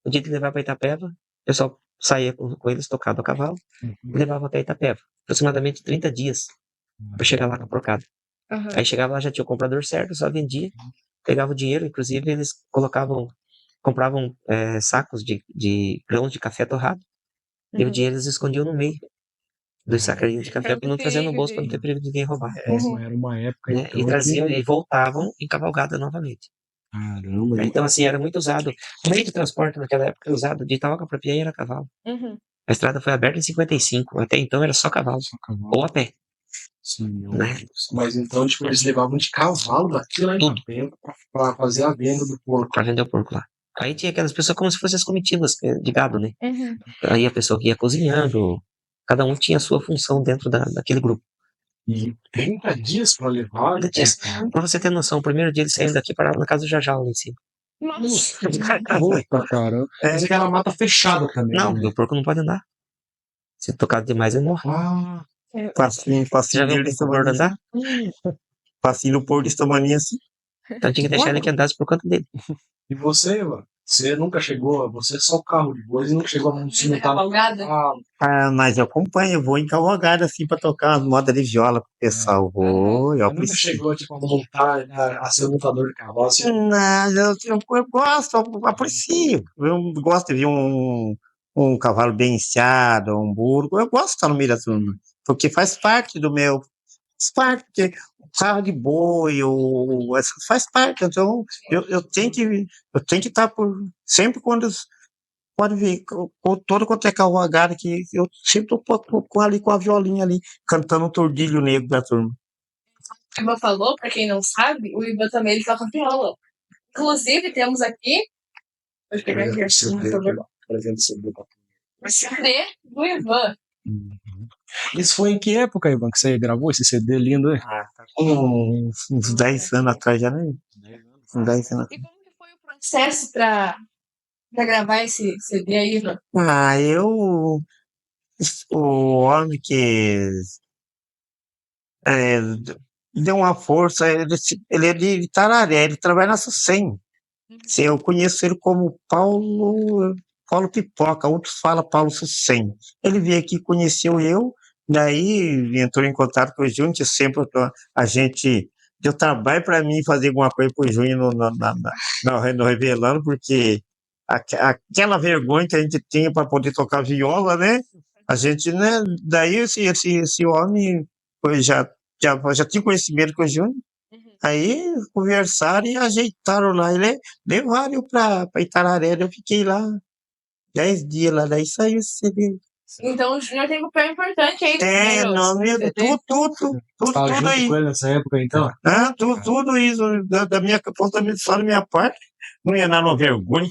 o dia de levar para Itapeva, o pessoal saía com eles tocado a cavalo, e levava até Itapeva. Aproximadamente 30 dias para chegar lá com a porcada. Aí chegava lá, já tinha o comprador certo, só vendia, pegava o dinheiro, inclusive eles compravam sacos de grãos de café torrado, e o dinheiro eles escondiam no meio dos sacarinhos de café para não trazer no bolso, para não ter perigo de ninguém roubar. Era uma época. Né? E traziam e voltavam em cavalgada novamente. Caramba. Então, assim, era muito usado. O meio de transporte naquela época usado de Itaoca para Piaí era cavalo. A estrada foi aberta em 55, até então era só cavalo, ou a pé. Sim, Né? mas então, tipo, eles levavam de cavalo daqui lá em Itapeva pra fazer a venda do porco. Pra vender o porco lá. Aí tinha aquelas pessoas como se fossem as comitivas de gado, né? Aí a pessoa que ia cozinhando, cada um tinha a sua função dentro daquele grupo. E 30 dias pra levar? 30 dias. Pra você ter noção, o primeiro dia eles saíram daqui para na casa do Jajal lá em cima. Nossa. Puta, caramba. Mas aquela mata fechada também. Não, né? o porco não pode andar. Se tocado demais, ele morre. Ah, Passinho Já viu de o porco andar? Passinho no porco de Estamaninha assim. Então tinha que deixar ele que andasse por conta dele. e você, mano? Você nunca chegou, você é só o carro de bois e nunca chegou a montar cavalgada? Mas eu acompanho, eu vou em cavalgada assim pra tocar umas modas de viola pro pessoal. Vou, eu Nunca chegou tipo, a montar, a ser montador de cavalo. Assim. Não, eu gosto, eu aprecio. Eu gosto de ver um cavalo bem enseado, um burro. Eu gosto de estar no meio da turma, porque faz parte do meu. Faz parte, porque o carro de boi, faz parte. Então, eu tenho que estar sempre quando pode ver, todo quanto é cavalgada que eu sempre tô ali com a violinha ali, cantando o tordilho negro da turma. O Iba falou, pra quem não sabe, o Iba também ele toca viola. Inclusive, temos aqui Pode pegar aqui, assim, tá bom. Presente CD. CD do Ivan. Isso foi em que época, Ivan, que você gravou esse CD lindo aí? Tá com uns 10 anos atrás já, né? Uns 10 anos. E como que foi o processo pra gravar esse CD aí, Ivan? O homem que deu uma força, ele é de Itararé, ele trabalha na SUSEM. Eu conheço ele como Paulo Pipoca, outros falam Paulo Sucem. Ele veio aqui, conheceu eu, daí entrou em contato com o Júnior, a gente deu trabalho para mim fazer alguma coisa pro Júnior no Revelando, porque aquela vergonha que a gente tinha para poder tocar viola, né? A gente, né? Daí esse homem já tinha conhecimento com o Júnior. Aí conversaram e ajeitaram lá. Levaram para Itararé, eu fiquei lá 10 dias lá, daí saiu esse CD. Então o Júnior tem um papel importante aí. Tudo Tava junto aí. com ele nessa época, então? Tudo isso, da minha parte, não ia dar uma vergonha.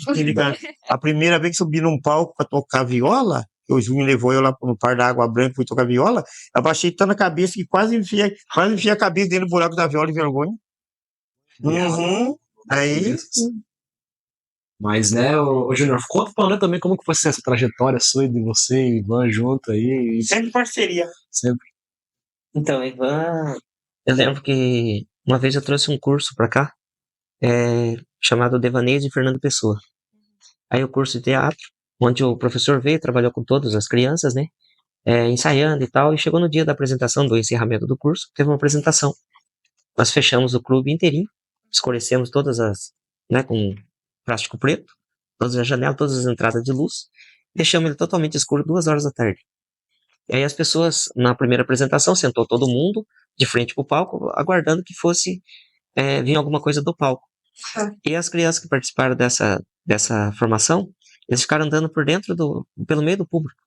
A primeira vez que subi num palco para tocar viola, o Júnior levou eu lá no Par da Água Branca, fui tocar viola, abaixei tanto a cabeça que quase enfiei a cabeça dentro do buraco da viola de vergonha. Aí. Mas, né, ô Júnior, conta pra nós também como que foi essa trajetória sua de você e Ivan junto aí. Sempre parceria. Sempre. Então, Ivan, eu lembro que uma vez eu trouxe um curso pra cá, chamado Devaneios de Fernando Pessoa. Aí o curso de teatro, onde o professor veio, trabalhou com todas as crianças, né, ensaiando e tal, e chegou no dia da apresentação, do encerramento do curso, teve uma apresentação. Nós fechamos o clube inteirinho, escurecemos todas as, né, com plástico preto, todas as janelas, todas as entradas de luz, deixamos ele totalmente escuro 2 horas da tarde. E aí as pessoas, na primeira apresentação, sentou todo mundo de frente pro palco, aguardando que fosse vir alguma coisa do palco. E as crianças que participaram dessa formação, eles ficaram andando por dentro pelo meio do público.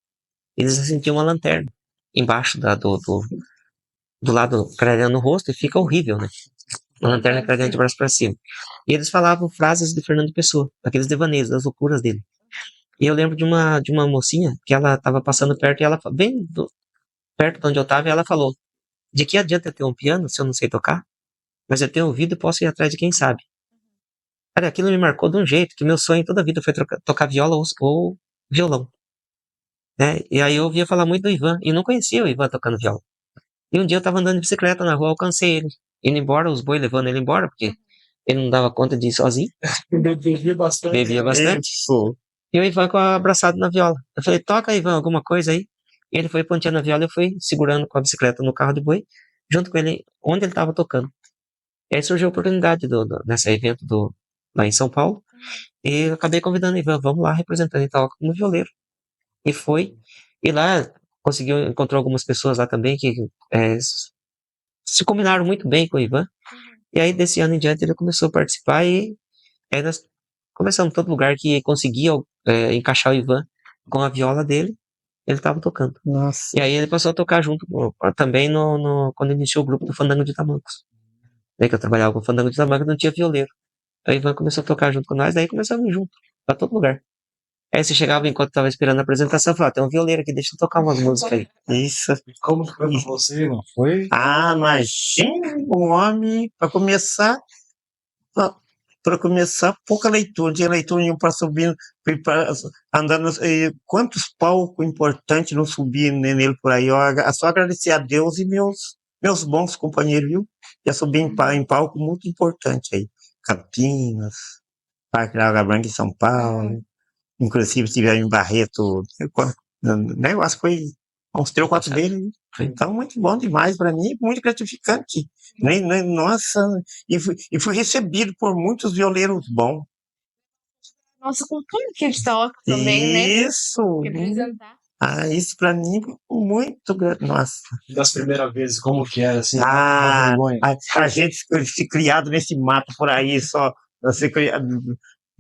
Eles sentiam uma lanterna embaixo do lado clareando o rosto e fica horrível, né? Uma lanterna clareando de braço para cima. E eles falavam frases de Fernando Pessoa, daqueles devaneios, das loucuras dele. E eu lembro de uma mocinha que ela estava passando perto e ela, perto de onde eu estava, e ela falou: de que adianta eu ter um piano se eu não sei tocar? Mas eu tenho ouvido e posso ir atrás de quem sabe. Cara, aquilo me marcou de um jeito que meu sonho toda a vida foi tocar viola ou violão. Né? E aí eu ouvia falar muito do Ivan, e não conhecia o Ivan tocando viola. E um dia eu tava andando de bicicleta na rua, alcancei ele, indo embora, os bois levando ele embora, porque ele não dava conta de ir sozinho. Bebia bastante. Isso. E o Ivan abraçado na viola. Eu falei: toca, Ivan, alguma coisa aí. E ele foi ponteando a viola e eu fui segurando com a bicicleta no carro de boi, junto com ele, onde ele estava tocando. E aí surgiu a oportunidade nesse evento lá em São Paulo. E eu acabei convidando o Ivan: vamos lá, representando Itaúca como violeiro. E foi. E lá encontrou algumas pessoas lá também que se combinaram muito bem com o Ivan. E aí, desse ano em diante, ele começou a participar e aí nós começamos em todo lugar que conseguia encaixar o Ivan com a viola dele, ele estava tocando. Nossa. E aí ele passou a tocar junto também quando iniciou o grupo do Fandango de Tamancos. Daí que eu trabalhava com o Fandango de Tamancos, não tinha violeiro. Aí o Ivan começou a tocar junto com nós, daí começamos a ir junto, pra todo lugar. Aí você chegava enquanto estava esperando a apresentação, falava: tem um violeiro aqui, deixa eu tocar umas músicas aí. Isso. Como que foi pra você, mano? Foi? Imagina o homem, para começar, pouca leitura, tinha leitura nenhuma para subir, andando, quantos palcos importantes não subi nele por aí, só agradecer a Deus e meus bons companheiros, viu? Já subi em palco muito importante aí, Campinas, Parque da Água Branca em São Paulo, inclusive estive em Barreto, negócio foi uns 3 ou 4 vezes. Então, muito bom demais para mim, muito gratificante. Nossa, e fui recebido por muitos violeiros bons. Nossa cultura aqui de Itaúca também, né? Isso. Representar. Isso para mim muito grande. Nossa. Das primeiras vezes, como que era, assim? A gente se criado nesse mato por aí, só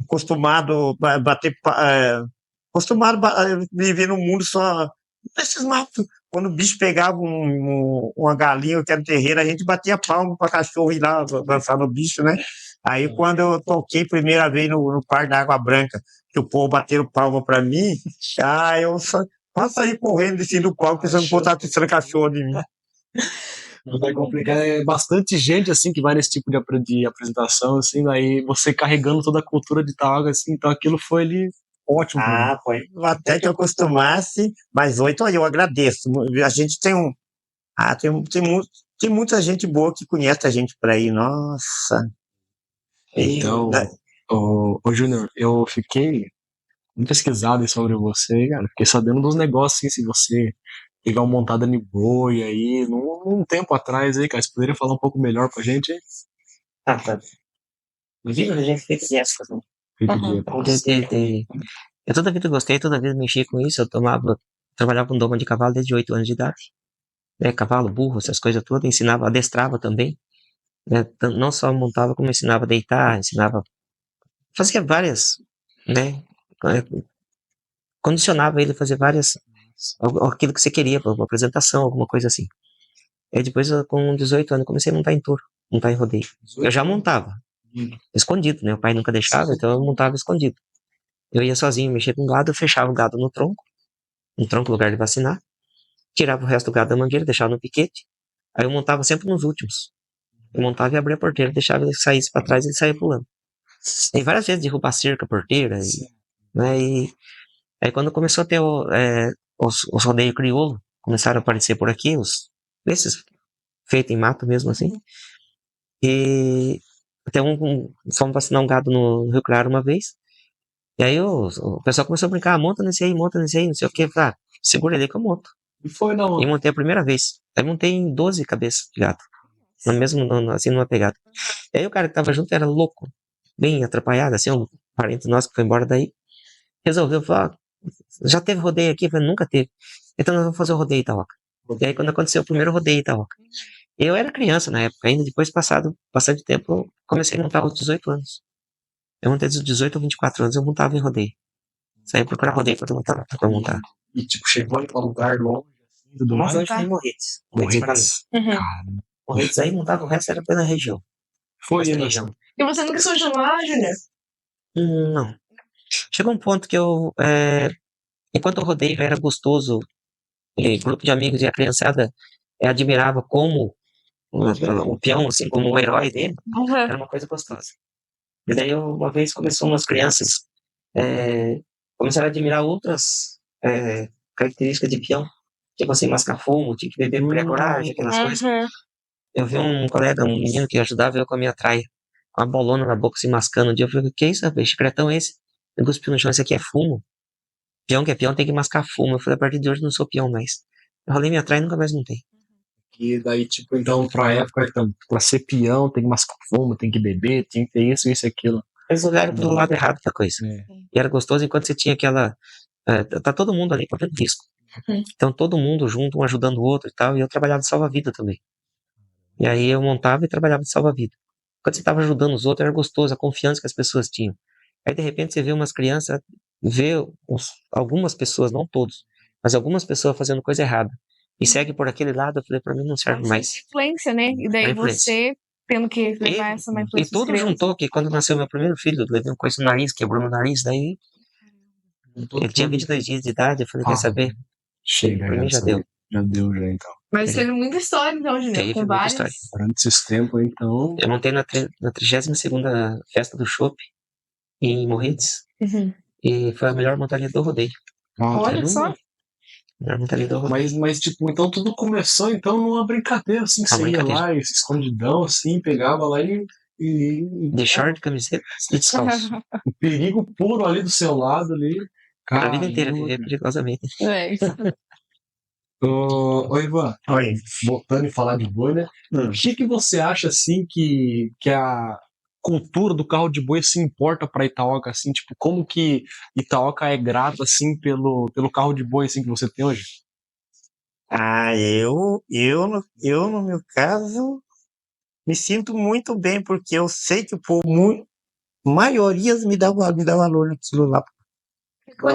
acostumado a bater, acostumado a viver no mundo só nesses matos. Quando o bicho pegava uma galinha que era no terreiro, a gente batia palma para cachorro ir lá dançar no bicho, né? Aí quando eu toquei primeira vez no Parque da Água Branca, que o povo bateram palma pra mim, eu só saí correndo de cima do palco, pensando que o povo tava testando cachorro de mim. Vai complicar. É bastante gente, assim, que vai nesse tipo de apresentação, assim, aí você carregando toda a cultura de Itaúga, assim, então aquilo foi ali ótimo pra mim. Foi. Até que eu acostumasse, mas hoje eu agradeço. A gente tem tem muita gente boa que conhece a gente por aí, nossa. Então, ô Júnior, eu fiquei muito pesquisado sobre você, cara. Fiquei sabendo dos negócios, assim, se você pegar uma montada de boi aí, num tempo atrás aí, cara. Você poderia falar um pouco melhor pra gente aí? Tá. Viva a gente fez essas, né? Uhum. Eu toda vida gostei, toda vida mexi com isso. Trabalhava com doma de cavalo desde 8 anos de idade. Né? Cavalo, burro, essas coisas todas. Ensinava, adestrava também. Né? Não só montava, como ensinava a deitar, fazia várias, né? Condicionava ele a fazer várias, aquilo que você queria, uma apresentação, alguma coisa assim. Aí depois, com 18 anos, eu comecei a montar em touro, montar em rodeio. Eu já montava, escondido, né? O pai nunca deixava, então eu montava escondido. Eu ia sozinho, mexia com gado, eu fechava o gado no tronco, lugar de vacinar, tirava o resto do gado da mangueira, deixava no piquete, aí eu montava sempre nos últimos. Eu montava e abria a porteira, deixava ele sair para trás e ele saía pulando. Tem várias vezes derrubar cerca, porteira, né? E aí quando começou a ter os rodeios crioulo, começaram a aparecer por aqui, esses feitos em mato mesmo assim. E até fomos vacinar um gado no Rio Claro uma vez. E aí o pessoal começou a brincar, monta nesse aí, não sei o que. Ah, segura ele que eu monto. E foi não. E montei a primeira vez. Aí montei em 12 cabeças de gato. Assim, numa pegada. E aí o cara que tava junto era louco, bem atrapalhado, assim, um parente nosso que foi embora daí. Resolveu falar, já teve rodeio aqui? Eu falei, nunca teve. Então nós vamos fazer o rodeio em Itaúca. E aí quando aconteceu o primeiro rodeio em Itaúca, eu era criança na época, ainda depois passado bastante tempo, eu comecei a montar aos 18 anos. Eu montei dos 18 a 24 anos, eu montava em rodeio. Saí procurar rodeio pra montar. E tipo, chegou em um lugar longe, assim, tudo Mas mais. hoje foi em Morretes. Morretes. Uhum. Morretes aí montava, o resto era pela região. Foi Essa indo região. assim. E você nunca surgiu lá, Júnior? Não. Chegou um ponto que enquanto o rodeio era gostoso, e grupo de amigos e a criançada admirava como o peão, assim, como o herói dele, era uma coisa gostosa. E daí, uma vez começou umas crianças começaram a admirar outras características de peão, tipo assim, mascar fumo, tinha que beber pré-coragem, aquelas coisas. Eu vi um colega, um menino que ajudava eu com a minha traia, com uma bolona na boca se mascando. Um dia eu falei, que é isso, rapaz? Chicletão é esse? Ele cuspiu no chão, isso aqui é fumo. Peão que é peão tem que mascar fumo. Eu falei, a partir de hoje não sou peão mais. Eu rolei minha traia e nunca mais montei. E daí, tipo, então, pra época, então, pra ser peão, tem que mascar fumo, tem que beber, tem que ter isso e aquilo. Eles olharam pro lado errado da coisa. E era gostoso enquanto você tinha aquela. Tá todo mundo ali correndo risco. Então todo mundo junto, um ajudando o outro e tal. E eu trabalhava de salva-vida também. E aí eu montava e trabalhava de salva-vida. Quando você estava ajudando os outros, era gostoso, a confiança que as pessoas tinham. Aí de repente você vê umas crianças, algumas pessoas, não todos, mas algumas pessoas fazendo coisa errada. E segue por aquele lado, eu falei, pra mim não serve mais. Influência, né? E daí você tendo que levar essa má influência. E tudo juntou, que quando nasceu meu primeiro filho, eu levei uma coisa no nariz, quebrou meu nariz, daí ele tinha 22 dias de idade, eu falei, quer saber? Chega, Pra mim já deu. Já deu, já, então. Mas teve muita história, então, Júnior. Teve Com muita várias. história. Durante esses tempos, então. Eu montei na 32ª festa do Chopp, em Morretes, e foi a melhor montaria do rodeio. Olha só. Melhor montaria do rodeio. Mas, tipo, então tudo começou, então, numa brincadeira, assim, que você ia lá, escondidão, assim, pegava lá e de short, camiseta e descalço. O perigo puro ali do seu lado ali. A vida inteira, viver perigosamente. Ô, Ivan, voltando a falar de boi, né? O que você acha, assim, que a cultura do carro de boi se importa pra Itaúca, assim? Tipo, como que Itaúca é grata, assim, pelo carro de boi, assim, que você tem hoje? No meu caso, me sinto muito bem, porque eu sei que o povo, maioria me dá valor naquilo lá. Eu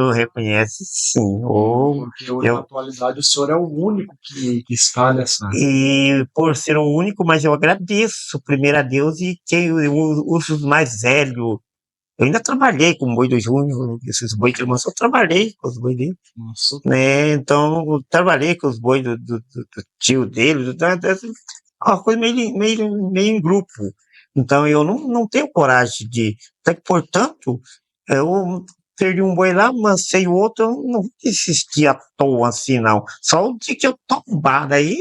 reconheço, sim. Porque hoje, na atualidade, o senhor é o único que está nessa. E por ser o único, mas eu agradeço primeiro a Deus e quem os mais velhos, Eu ainda trabalhei com o boi do Júnior, esses boi que ele mostrou, eu trabalhei com os boi dele, Nossa. né? Então, eu trabalhei com os boi do tio dele, uma coisa meio em grupo. Então, eu não tenho coragem de. Portanto, eu perdi um boi lá, mancei o outro, eu não desisti à toa assim, não. Só o dia que eu tombar, daí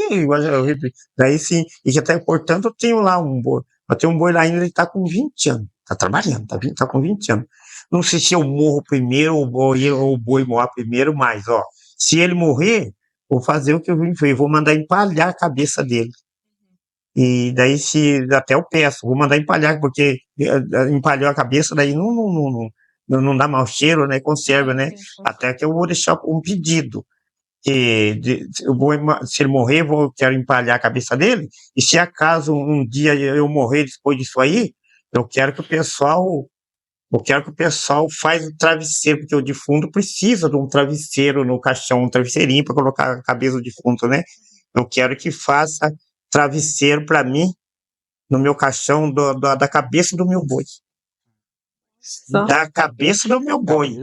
sim, e que até, portanto, eu tenho lá um boi. Eu tenho um boi lá ainda, ele tá com 20 anos. Tá trabalhando, tá com 20 anos. Não sei se eu morro primeiro ou o boi morre primeiro, mas, ó, se ele morrer, vou fazer o que eu vim fazer, vou mandar empalhar a cabeça dele. E daí, se até eu peço, vou mandar empalhar, porque empalhou a cabeça, daí não dá mau cheiro, né? Conserva, né? Até que eu vou deixar um pedido. Se ele morrer, quero empalhar a cabeça dele. E se acaso um dia eu morrer depois disso aí, eu quero que o pessoal faz o travesseiro, porque o defunto precisa de um travesseiro no caixão, um travesseirinho para colocar a cabeça do defunto, né? Eu quero que faça travesseiro para mim no meu caixão da cabeça do meu boi. Só. Da cabeça do meu boi.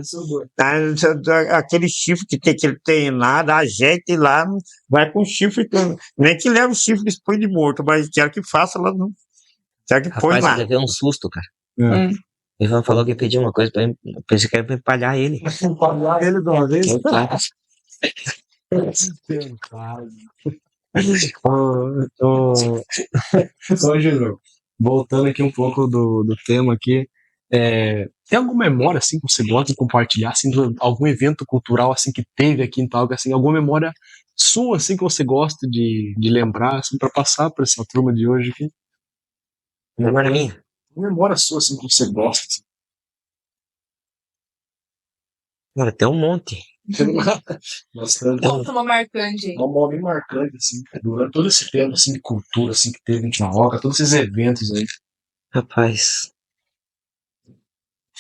Aquele chifre que ele tem lá, dá jeito e lá, vai com chifre. Nem que leve o chifre depois de morto, mas quero que faça lá. Quero que põe Rapaz, eu lá. levei um susto, cara. É. O Ivan falou que ia pedir uma coisa pra mim. Eu pensei que era pra empalhar ele. Empalhar ele de uma vez? Que cara. Ô, Júnior, voltando aqui um pouco do tema aqui, tem alguma memória assim que você gosta de compartilhar, assim, de algum evento cultural assim que teve aqui em Talca, assim, alguma memória sua assim que você gosta de lembrar, assim, para passar para essa turma de hoje aqui? Memória minha. Uma memória sua assim que você gosta. Assim. Cara, tem um monte. Bastante. Conta uma marcante. Uma memória bem marcante, assim, durante todo esse tempo assim, de cultura assim, que teve em Tijuca, todos esses eventos aí. Rapaz.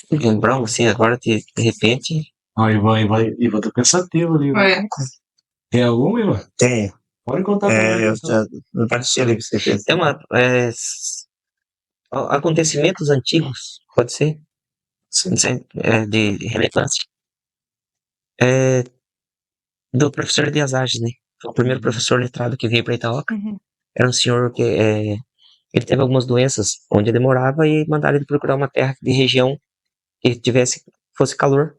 Lembrar assim agora, de repente. Ah, Ivan tá pensativo ali. É. Tem alguma, Ivan? Tem. Pode contar pra mim. Tem uma. Acontecimentos antigos, pode ser? Sim. De relevância. Do professor Elias Ages, né? Foi o primeiro professor letrado que veio para Itaoca. Uhum. Era um senhor que ele teve algumas doenças onde ele morava e mandaram ele procurar uma terra de região que fosse calor,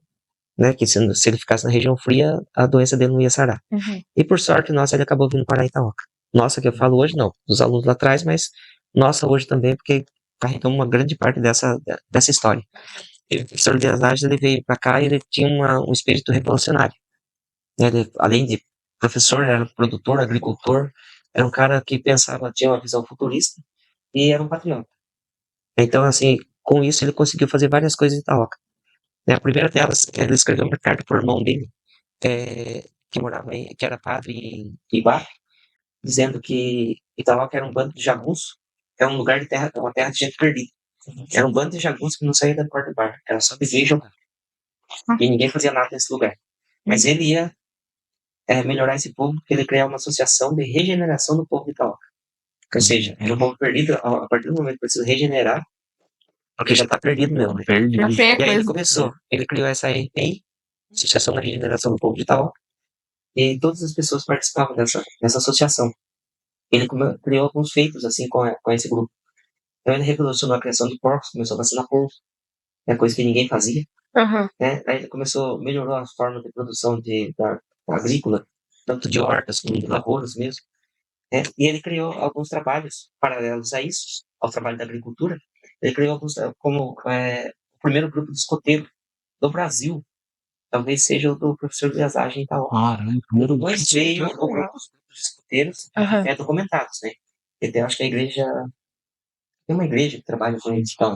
né? Que se ele ficasse na região fria, a doença dele não ia sarar. Uhum. E por sorte nossa, ele acabou vindo para Itaoca. Nossa, que eu falo hoje não, dos alunos lá atrás, mas nossa hoje também, porque carregamos uma grande parte dessa história. E o professor Elias Ages, ele veio para cá e ele tinha um espírito revolucionário. Ele, além de professor, era produtor, agricultor, era um cara que pensava, tinha uma visão futurista e era um patriota. Então, assim, com isso ele conseguiu fazer várias coisas em Itaoca. A primeira delas, ele escreveu uma carta para o irmão dele, que era padre em Ibape, dizendo que Itaoca era um bando de jagunço, era um lugar de terra, uma terra de gente perdida. Era um bando de jagunço que não saía da porta do bar, era só beber e jogar. E ninguém fazia nada nesse lugar. Mas ele ia melhorar esse povo, porque ele criar uma associação de regeneração do povo de Itaoca. Ou seja, era um povo perdido, a partir do momento que precisa regenerar, porque já está perdido mesmo. Né? Perdido. E aí ele começou, ele criou essa RPI, Associação da Regeneração do Povo de Itaoca, e todas as pessoas participavam dessa associação. Ele criou alguns feitos assim com esse grupo. Então ele revolucionou a criação de porcos, começou a vacinar porcos, coisa que ninguém fazia. Uhum. Né? Aí ele melhorou as formas de produção da agrícola, tanto de hortas como de lavouras mesmo. Né? E ele criou alguns trabalhos paralelos a isso, ao trabalho da agricultura. Ele criou alguns, como o primeiro grupo de escoteiro do Brasil, talvez seja o do professor Elias Ages em Itaoca. Depois veio o grupo dos grupos de escoteiros documentados, né? Eu acho que a igreja... Tem uma igreja que trabalha com eles, então,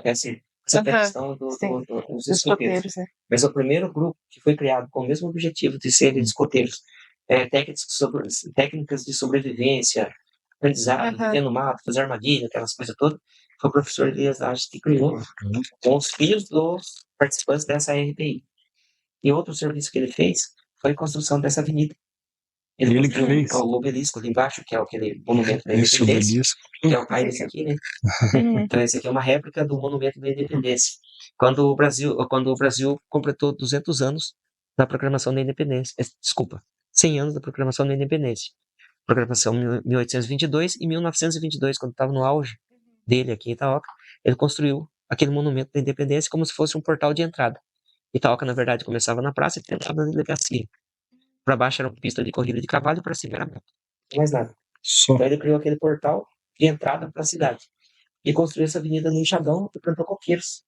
essa questão dos escoteiros. Né? Mas o primeiro grupo que foi criado com o mesmo objetivo de serem escoteiros, técnicas de sobrevivência, aprendizado, viver no mato, fazer armadilha, aquelas coisas todas, foi o professor Elias Ages que criou com os filhos dos participantes dessa RPI. E outro serviço que ele fez foi a construção dessa avenida. Ele fez o obelisco ali embaixo, que é aquele monumento da independência, que é o pai desse aqui, né? Então esse aqui é uma réplica do monumento da independência. quando o Brasil completou 200 anos da proclamação da independência. Desculpa, 100 anos da proclamação da independência. Proclamação 1822 e 1922, quando estava no auge dele aqui em Itaoca, ele construiu aquele monumento da independência como se fosse um portal de entrada. Itaoca, na verdade, começava na praça e terminava na delegacia. Para baixo era uma pista de corrida de cavalo e para cima era meta. Mais nada. Só. Então ele criou aquele portal de entrada para a cidade. E construiu essa avenida no enxadão e plantou coqueiros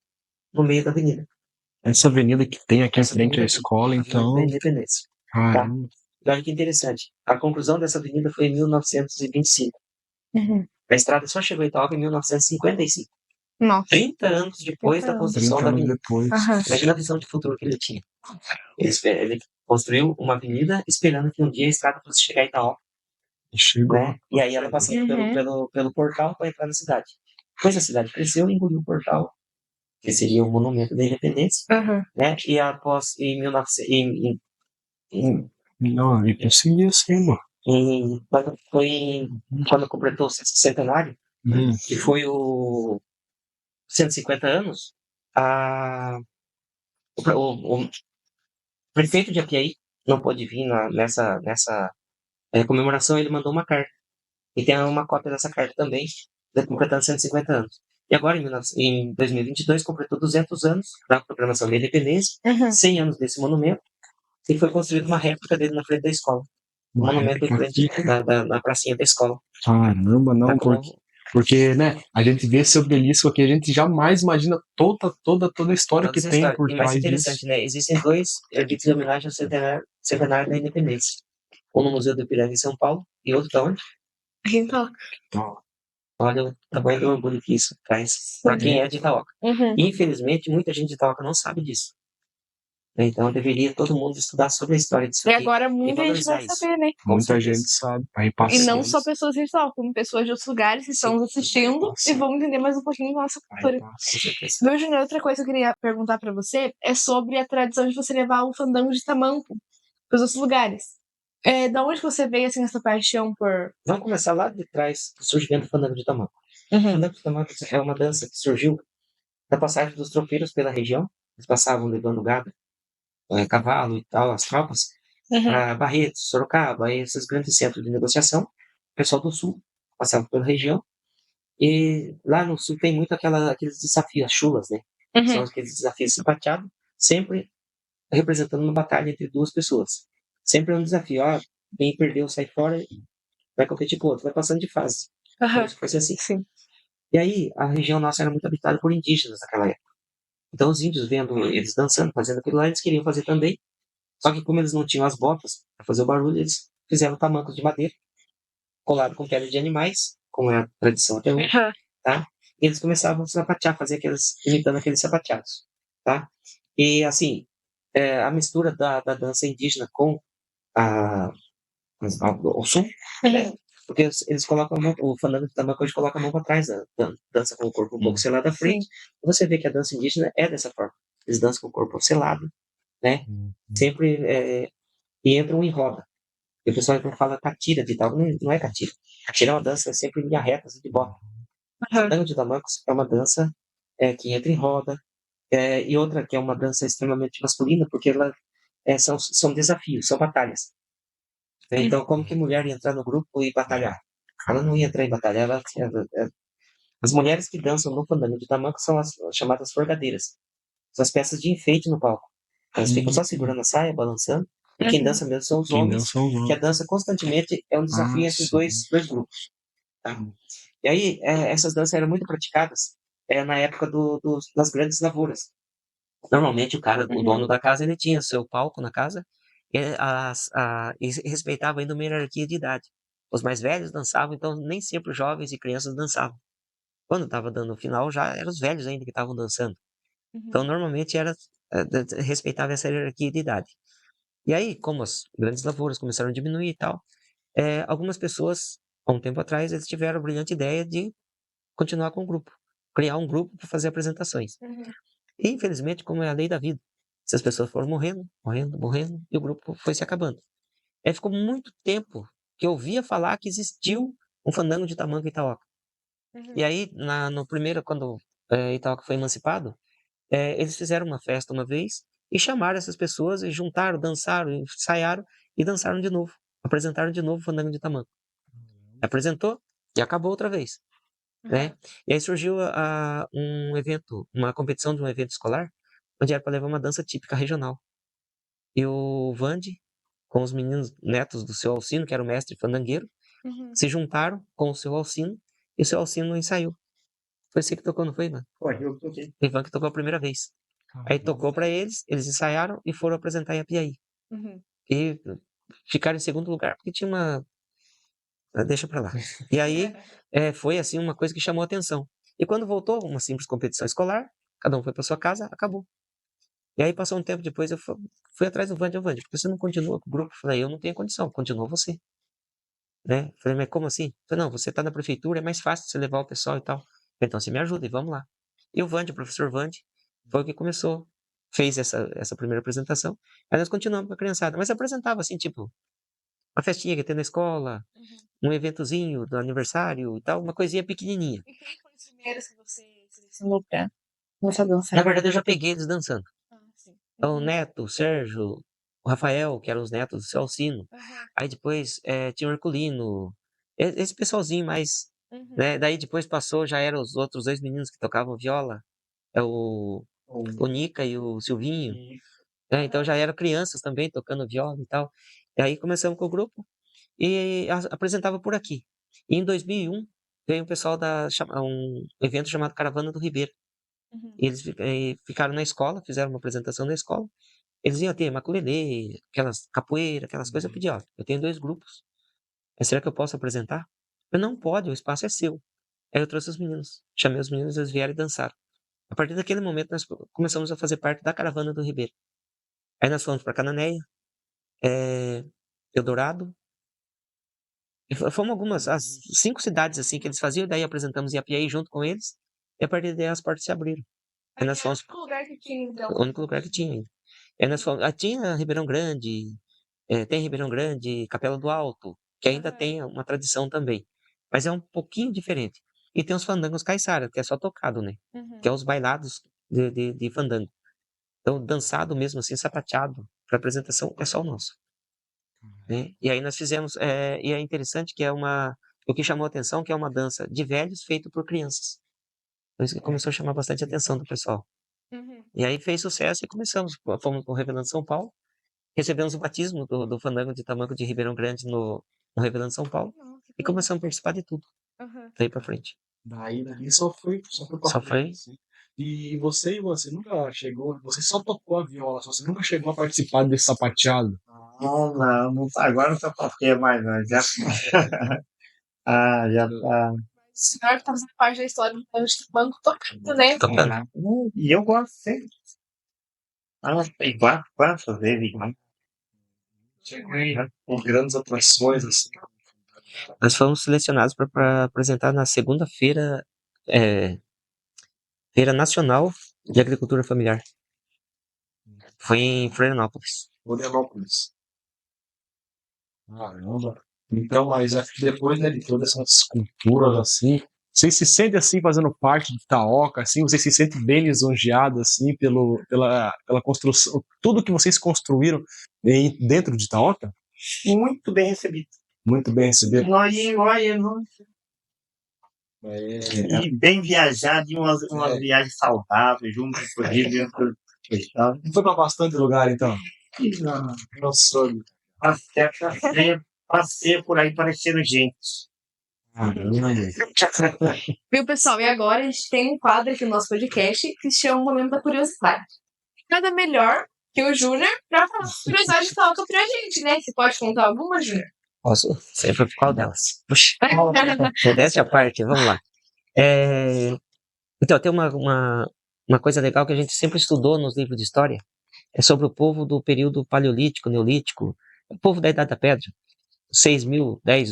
no meio da avenida. Essa avenida que tem aqui em Essa frente à avenida escola, Da então. independência. Caramba. E olha que interessante. A conclusão dessa avenida foi em 1925. Uhum. A estrada só chegou em Itaoca em 1955. Nossa. 30 anos depois 30 da anos. construção 30 da anos avenida. depois. Aham. Imagina a visão de futuro que ele tinha. Ele construiu uma avenida esperando que um dia a estrada fosse chegar em Itaoca, Chegou. né? E aí ela passava pelo portal para entrar na cidade. Depois a cidade cresceu e engoliu o portal, que seria o monumento da independência, Aham. né? E após, em 1900, Não, e conseguia sim, mano. quando completou o centenário, que foi o 150 anos, o prefeito de Apiaí não pôde vir nessa comemoração, ele mandou uma carta. E tem uma cópia dessa carta também, completando 150 anos. E agora, em 2022, completou 200 anos da proclamação da independência, Uhum. 100 anos desse monumento, e foi construída uma réplica dele na frente da escola. Um monumento em frente na pracinha da escola. Caramba, não, Tá com- porque, né, a gente vê esse obelisco aqui, a gente jamais imagina toda a história toda que essa tem história. por E mais trás interessante, disso. né? Existem 2 erguidos de homenagem ao centenário da independência. Um no Museu do Ipiranga, em São Paulo, e outro da onde? Então. Olha o tamanho do orgulho que isso traz para quem é de Itaoca. Uhum. Infelizmente, muita gente de Itaoca não sabe disso. Então, deveria todo mundo estudar sobre a história disso E aqui agora muita gente valorizar vai isso. saber, né? Com Muita certeza. gente sabe. Aí E passa. não só pessoas de Itaú, como pessoas de outros lugares que estão nos assistindo e vão entender mais um pouquinho da nossa cultura. Aí passa. Com certeza. Meu Júnior, outra coisa que eu queria perguntar pra você é sobre a tradição de você levar o fandango de tamanco pros outros lugares. Da onde você veio, assim, essa paixão por... Vamos começar lá de trás, do surgimento do fandango de tamanco. O fandango de tamanco é uma dança que surgiu da passagem dos tropeiros pela região. Eles passavam levando gado, cavalo e tal, as tropas, para Barretos, Sorocaba, esses grandes centros de negociação. O pessoal do sul passava pela região. E lá no sul tem muito aqueles desafios, as chulas, né? São aqueles desafios sapateados, sempre representando uma batalha entre 2 pessoas. Sempre é um desafio. Quem perdeu sai fora, vai competir com o outro, vai passando de fase. Como se fosse assim. Sim. E aí, a região nossa era muito habitada por indígenas naquela época. Então, os índios vendo eles dançando, fazendo aquilo lá, eles queriam fazer também. Só que como eles não tinham as botas para fazer o barulho, eles fizeram tamancos de madeira, colado com pele de animais, como é a tradição até hoje, tá? E eles começavam a sapatear, imitando aqueles sapateados, tá? E, assim, a mistura da dança indígena com o som, né? Porque eles colocam o fandango de tamanco hoje coloca a mão para trás, dança com o corpo um pouco selado à frente. E você vê que a dança indígena é dessa forma. Eles dançam com o corpo selado, né? Sempre e entram em roda. E o pessoal fala catira de tal, não é catira. Catira é uma dança sempre em linha reta, assim, de bota. O fandango de tamanco é uma dança que entra em roda, e outra que é uma dança extremamente masculina, porque ela são desafios, são batalhas. Então, como que a mulher ia entrar no grupo e batalhar? Ela não ia entrar em batalha. As mulheres que dançam no fandango de tamanco são as chamadas forgadeiras. São as peças de enfeite no palco. Elas ficam só segurando a saia, balançando. E quem dança mesmo são os homens, que a dança constantemente é um desafio entre os dois grupos. Tá? E aí, essas danças eram muito praticadas na época das grandes lavouras. Normalmente, o dono da casa, ele tinha seu palco na casa e respeitava ainda uma hierarquia de idade. Os mais velhos dançavam, então nem sempre os jovens e crianças dançavam. Quando estava dando o final, já eram os velhos ainda que estavam dançando. Então, normalmente, respeitava essa hierarquia de idade. E aí, como as grandes lavouras começaram a diminuir e tal, algumas pessoas, há um tempo atrás, eles tiveram a brilhante ideia de continuar com o grupo. Criar um grupo para fazer apresentações. E, infelizmente, como é a lei da vida, essas pessoas foram morrendo, e o grupo foi se acabando. Aí ficou muito tempo que eu ouvia falar que existiu um fandango de tamanco em Itaoca. E aí, no primeiro, quando Itaoca foi emancipado, eles fizeram uma festa uma vez e chamaram essas pessoas e juntaram, dançaram, ensaiaram e dançaram de novo. Apresentaram de novo o Fandango de Tamanco. Apresentou e acabou outra vez, né? E aí surgiu um evento, uma competição de um evento escolar, onde era para levar uma dança típica regional. E o Vande, com os meninos netos do seu Alcino, que era o mestre fandangueiro, se juntaram com o seu Alcino e o seu Alcino ensaiou. Foi você que tocou, não foi, mano? Foi, eu toquei. O Ivan que tocou a primeira vez. Aí tocou para eles ensaiaram e foram apresentar em Apiaí. E ficaram em segundo lugar, porque tinha uma... Deixa pra lá. E aí, foi assim uma coisa que chamou a atenção. E quando voltou, uma simples competição escolar, cada um foi para sua casa, acabou. E aí passou um tempo depois, eu fui atrás do Vande, por que você não continua com o grupo? Eu falei, eu não tenho condição, continua você. Né? Falei, mas como assim? Falei, não, você tá na prefeitura, é mais fácil você levar o pessoal e tal. Então você me ajuda e vamos lá. E o Vande, o professor Vande, foi o que começou, fez essa primeira apresentação. Aí nós continuamos com a criançada, mas apresentava assim, tipo, uma festinha que tem na escola, um eventozinho do aniversário e tal, uma coisinha pequenininha. E quem foi os primeiros que você selecionou pra começar a dançar? Na verdade, eu já peguei eles dançando. Sim. Então, o Neto, o Sérgio, o Rafael, que eram os netos do seu Alcino. Aí depois tinha o Herculino, esse pessoalzinho mais. Né? Daí depois passou, já eram os outros 2 meninos que tocavam viola, o Nica e o Silvinho. Né? Então já eram crianças também tocando viola e tal. E aí começamos com o grupo e apresentava por aqui. E em 2001 veio um pessoal um evento chamado Caravana do Ribeiro. E eles ficaram na escola, fizeram uma apresentação na escola. Eles iam ter maculelê, aquelas capoeira, aquelas coisas. Eu pedi, ó, eu tenho 2 grupos. Será que eu posso apresentar? Eu não pode, o espaço é seu. Aí eu trouxe os meninos. Chamei os meninos, eles vieram e dançaram. A partir daquele momento, nós começamos a fazer parte da Caravana do Ribeiro. Aí nós fomos para Cananéia, Eldorado. E fomos as 5 cidades assim que eles faziam, daí apresentamos em Apiaí junto com eles. E a partir daí as portas se abriram. Aí nós fomos... O lugar que tinha, então. O único lugar que tinha ainda. Aí nós fomos... tinha Ribeirão Grande, tem Ribeirão Grande, Capela do Alto, que ainda tem uma tradição também. Mas é um pouquinho diferente. E tem os fandangos caiçara, que é só tocado, né? Que é os bailados de fandango. Então, dançado mesmo assim, sapateado, para apresentação, é só o nosso. Né? E aí nós fizemos, e é interessante que o que chamou a atenção, que é uma dança de velhos feito por crianças. Então isso que começou a chamar bastante a atenção do pessoal. E aí fez sucesso e fomos com o Revelando São Paulo, recebemos o batismo do Fandango de Tamanco de Ribeirão Grande no Revelando São Paulo e começamos a participar de tudo, daí pra frente. Daí só foi pra Só frente, foi. assim. E você nunca chegou, você só tocou a viola, você nunca chegou a participar desse sapateado? Não, agora não sapateia mais, não. Já tá. O senhor tá fazendo parte da história do banco tocando, né? Tocando. E eu gosto sempre. Tem quantas vezes, né? Com grandes atrações, assim. Nós fomos selecionados para apresentar na segunda-feira, Feira Nacional de Agricultura Familiar. Foi em Florianópolis. Florianópolis. Caramba. Então, mas depois, né, de todas essas culturas assim, vocês se sentem assim fazendo parte de Itaoca, assim, vocês se sentem bem lisonjeados assim pela construção, tudo que vocês construíram dentro de Itaoca? Muito bem recebido. Muito bem recebido. Olha, não. E bem viajado, e umas viagens saudáveis, junto com o Rio. Foi para bastante lugar, então. Nossa. Passei por aí parecendo gente. Viu, pessoal? E agora a gente tem um quadro aqui no nosso podcast que se chama o Momento da Curiosidade. Nada melhor que o Júnior pra falar curiosidade de Itaoca pra gente, né? Você pode contar alguma, Júnior? Posso? Sempre qual delas? Puxa. Modéstia à parte, vamos lá. Então, tem uma coisa legal que a gente sempre estudou nos livros de história. É sobre o povo do período paleolítico, neolítico, o povo da Idade da Pedra,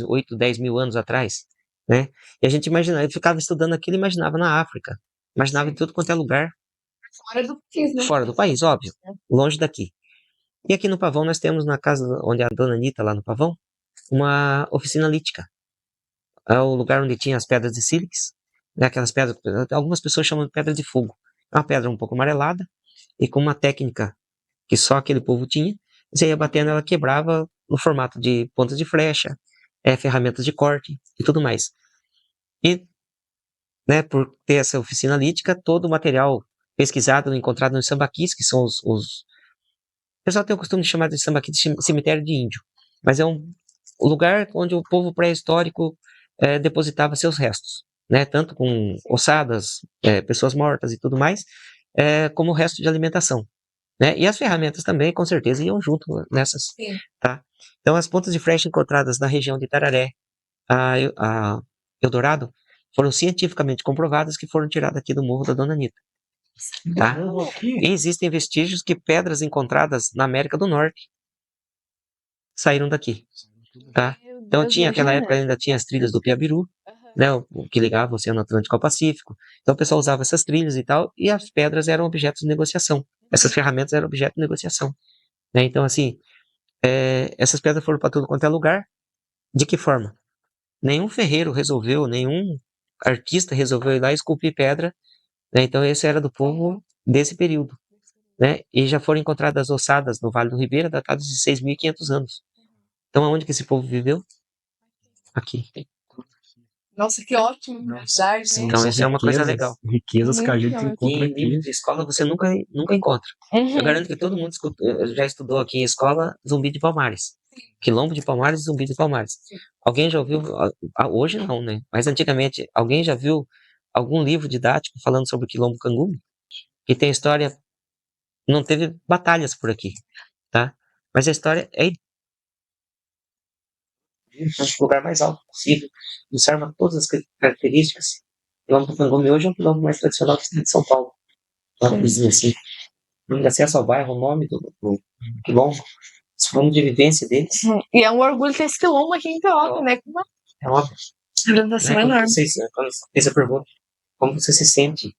8, 10 mil anos atrás, né? E a gente imaginava, eu ficava estudando aquilo e imaginava na África, imaginava em tudo quanto é lugar. Fora do país, né? Fora do país, óbvio, longe daqui. E aqui no Pavão nós temos, na casa onde a dona Anitta, lá no Pavão, uma oficina lítica. É o lugar onde tinha as pedras de sílex, né? Aquelas pedras, algumas pessoas chamam de pedra de fogo, uma pedra um pouco amarelada, e com uma técnica que só aquele povo tinha, você ia batendo, ela quebrava no formato de pontas de flecha, ferramentas de corte e tudo mais. E, né, por ter essa oficina lítica, todo o material pesquisado, encontrado nos sambaquis, que são o pessoal tem o costume de chamar de sambaqui de cemitério de índio, mas é um lugar onde o povo pré-histórico depositava seus restos, né, tanto com ossadas, pessoas mortas e tudo mais, como o resto de alimentação, né, e as ferramentas também, com certeza, iam junto nessas, Sim. tá? Então, as pontas de flecha encontradas na região de Tararé, a Eldorado, foram cientificamente comprovadas que foram tiradas aqui do Morro da Dona Anita, tá? E existem vestígios que pedras encontradas na América do Norte saíram daqui, tá? Meu Então Deus, tinha, aquela imagina. época ainda tinha as trilhas do Piabiru, né, o que ligava o Oceano Atlântico ao Pacífico. Então o pessoal usava essas trilhas e tal, e as pedras eram objetos de negociação. Essas ferramentas eram objeto de negociação, né? Então assim, essas pedras foram para tudo quanto é lugar. De que forma? Nenhum ferreiro resolveu, nenhum artista resolveu ir lá e esculpir pedra, né? Então esse era do povo desse período, né? E já foram encontradas ossadas no Vale do Ribeira, datadas de 6.500 anos. Então aonde que esse povo viveu? Aqui. Nossa, que ótimo, verdade, né? Então essa é uma coisa legal. Riquezas que a gente Muito encontra E em livro aqui. de escola você nunca encontra. Eu Uhum. garanto que todo mundo já estudou aqui em escola Zumbi de Palmares. Quilombo de Palmares e Zumbi de Palmares. Alguém já ouviu, hoje não, né? Mas antigamente, alguém já viu algum livro didático falando sobre o Quilombo Cangume? Que tem história, não teve batalhas por aqui, tá? Mas a história é no lugar mais alto possível, observa todas as características. O Quilombo Cangume hoje é um quilombo mais tradicional do estado de São Paulo. Vamos dizer assim. Não dá acesso ao bairro, o nome do quilombo, os planos de vivência deles. E é um orgulho ter esse quilombo aqui em Pelotas, né? Com uma É óbvio. representação Né? enorme. Quando você fez a pergunta, como você se sente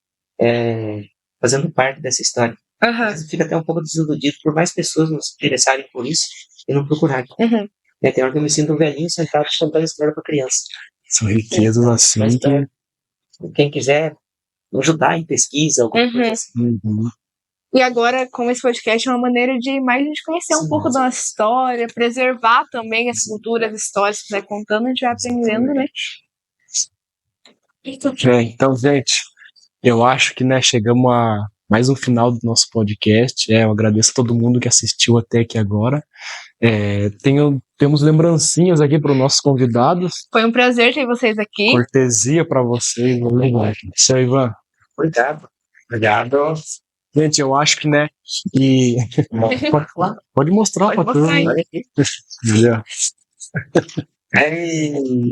fazendo parte dessa história? Aham. Você fica até um pouco desiludido por mais pessoas não se interessarem por isso e não procurarem. Uhum. Tem hora que eu me sinto um velhinho sentado contando história para criança. São riquezas assim Mas, que. quem quiser ajudar em pesquisa, alguma coisa assim. Uhum. E agora, como esse podcast é uma maneira de mais a gente conhecer um pouco da nossa história, preservar também as culturas, as histórias que você vai contando, a gente vai aprendendo, né? Então, gente, eu acho que, né, chegamos a mais um final do nosso podcast. Eu agradeço a todo mundo que assistiu até aqui agora. Temos lembrancinhas aqui para os nossos convidados. Foi um prazer ter vocês aqui. Cortesia para vocês. Seu Ivan. Obrigado. Gente, eu acho que, né, e... Pode mostrar para turma.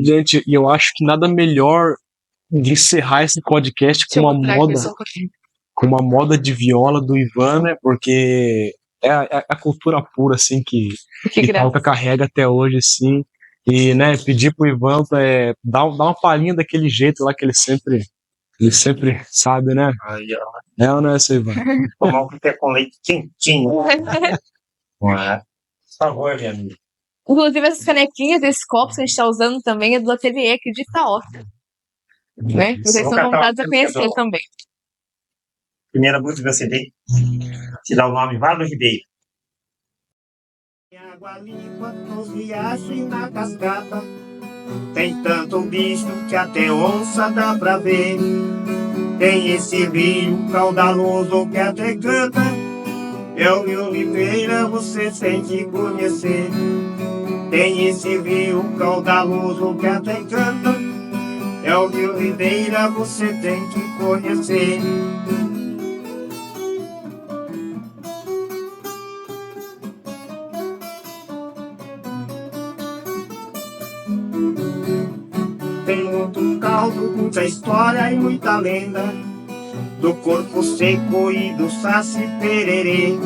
Gente, e eu acho que nada melhor de encerrar esse podcast com uma moda de viola do Ivan, né? Porque é a cultura pura, assim, que Talca carrega até hoje, assim. E, né, pedir pro Ivan dar uma palhinha daquele jeito lá que ele sempre sabe, né? Aí, ó. É ou não é, seu Ivan? Tomar um café com leite quentinho. Por favor, minha amiga. Inclusive, essas canequinhas, esses copos que a gente está usando também é do ateliê aqui de Itaota. Né? Vocês são convidados a conhecer também. Primeira música que você tem, tirar o nome Vale do Ribeiro. Tem água limpa nos riachos e na cascata. Tem tanto bicho que até onça dá pra ver. Tem esse rio caudaloso que até canta. É o Rio Oliveira, você tem que conhecer. Tem esse rio caudaloso que até canta. É o Rio Oliveira, você tem que conhecer. Tem muito caldo, muita história e muita lenda do corpo seco e do saci pererê.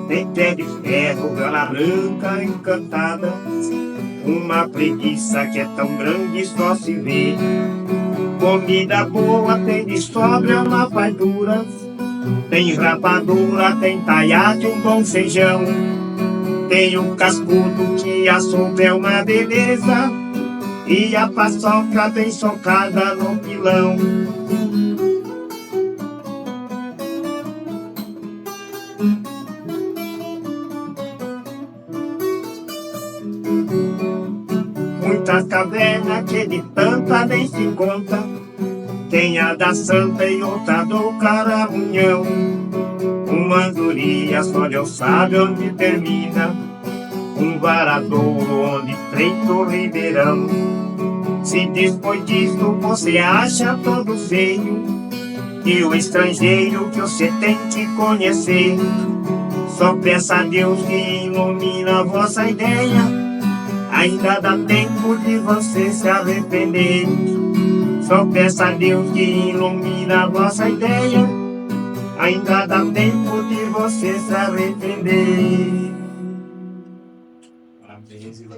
Tem pé de ferro, gala branca encantada, uma preguiça que é tão grande só se vê. Comida boa tem de sobra uma fartura, tem rapadura, tem taiate, um bom feijão. Tem um cascudo que a sopa é uma beleza, e a paçoca tem socada no pilão. velha que de tanta nem se conta. Tem a da Santa e outra do Caramunhão. Uma andorinha só Deus sabe onde termina. Um varadouro onde freita o ribeirão. Se depois disso você acha todo feio, e o estrangeiro que você tem que conhecer, só peça a Deus que ilumina a vossa ideia. Ainda dá tempo de você se arrepender. Só peça a Deus que ilumina a vossa ideia. Ainda dá tempo de você se arrepender. Parabéns, Ivan.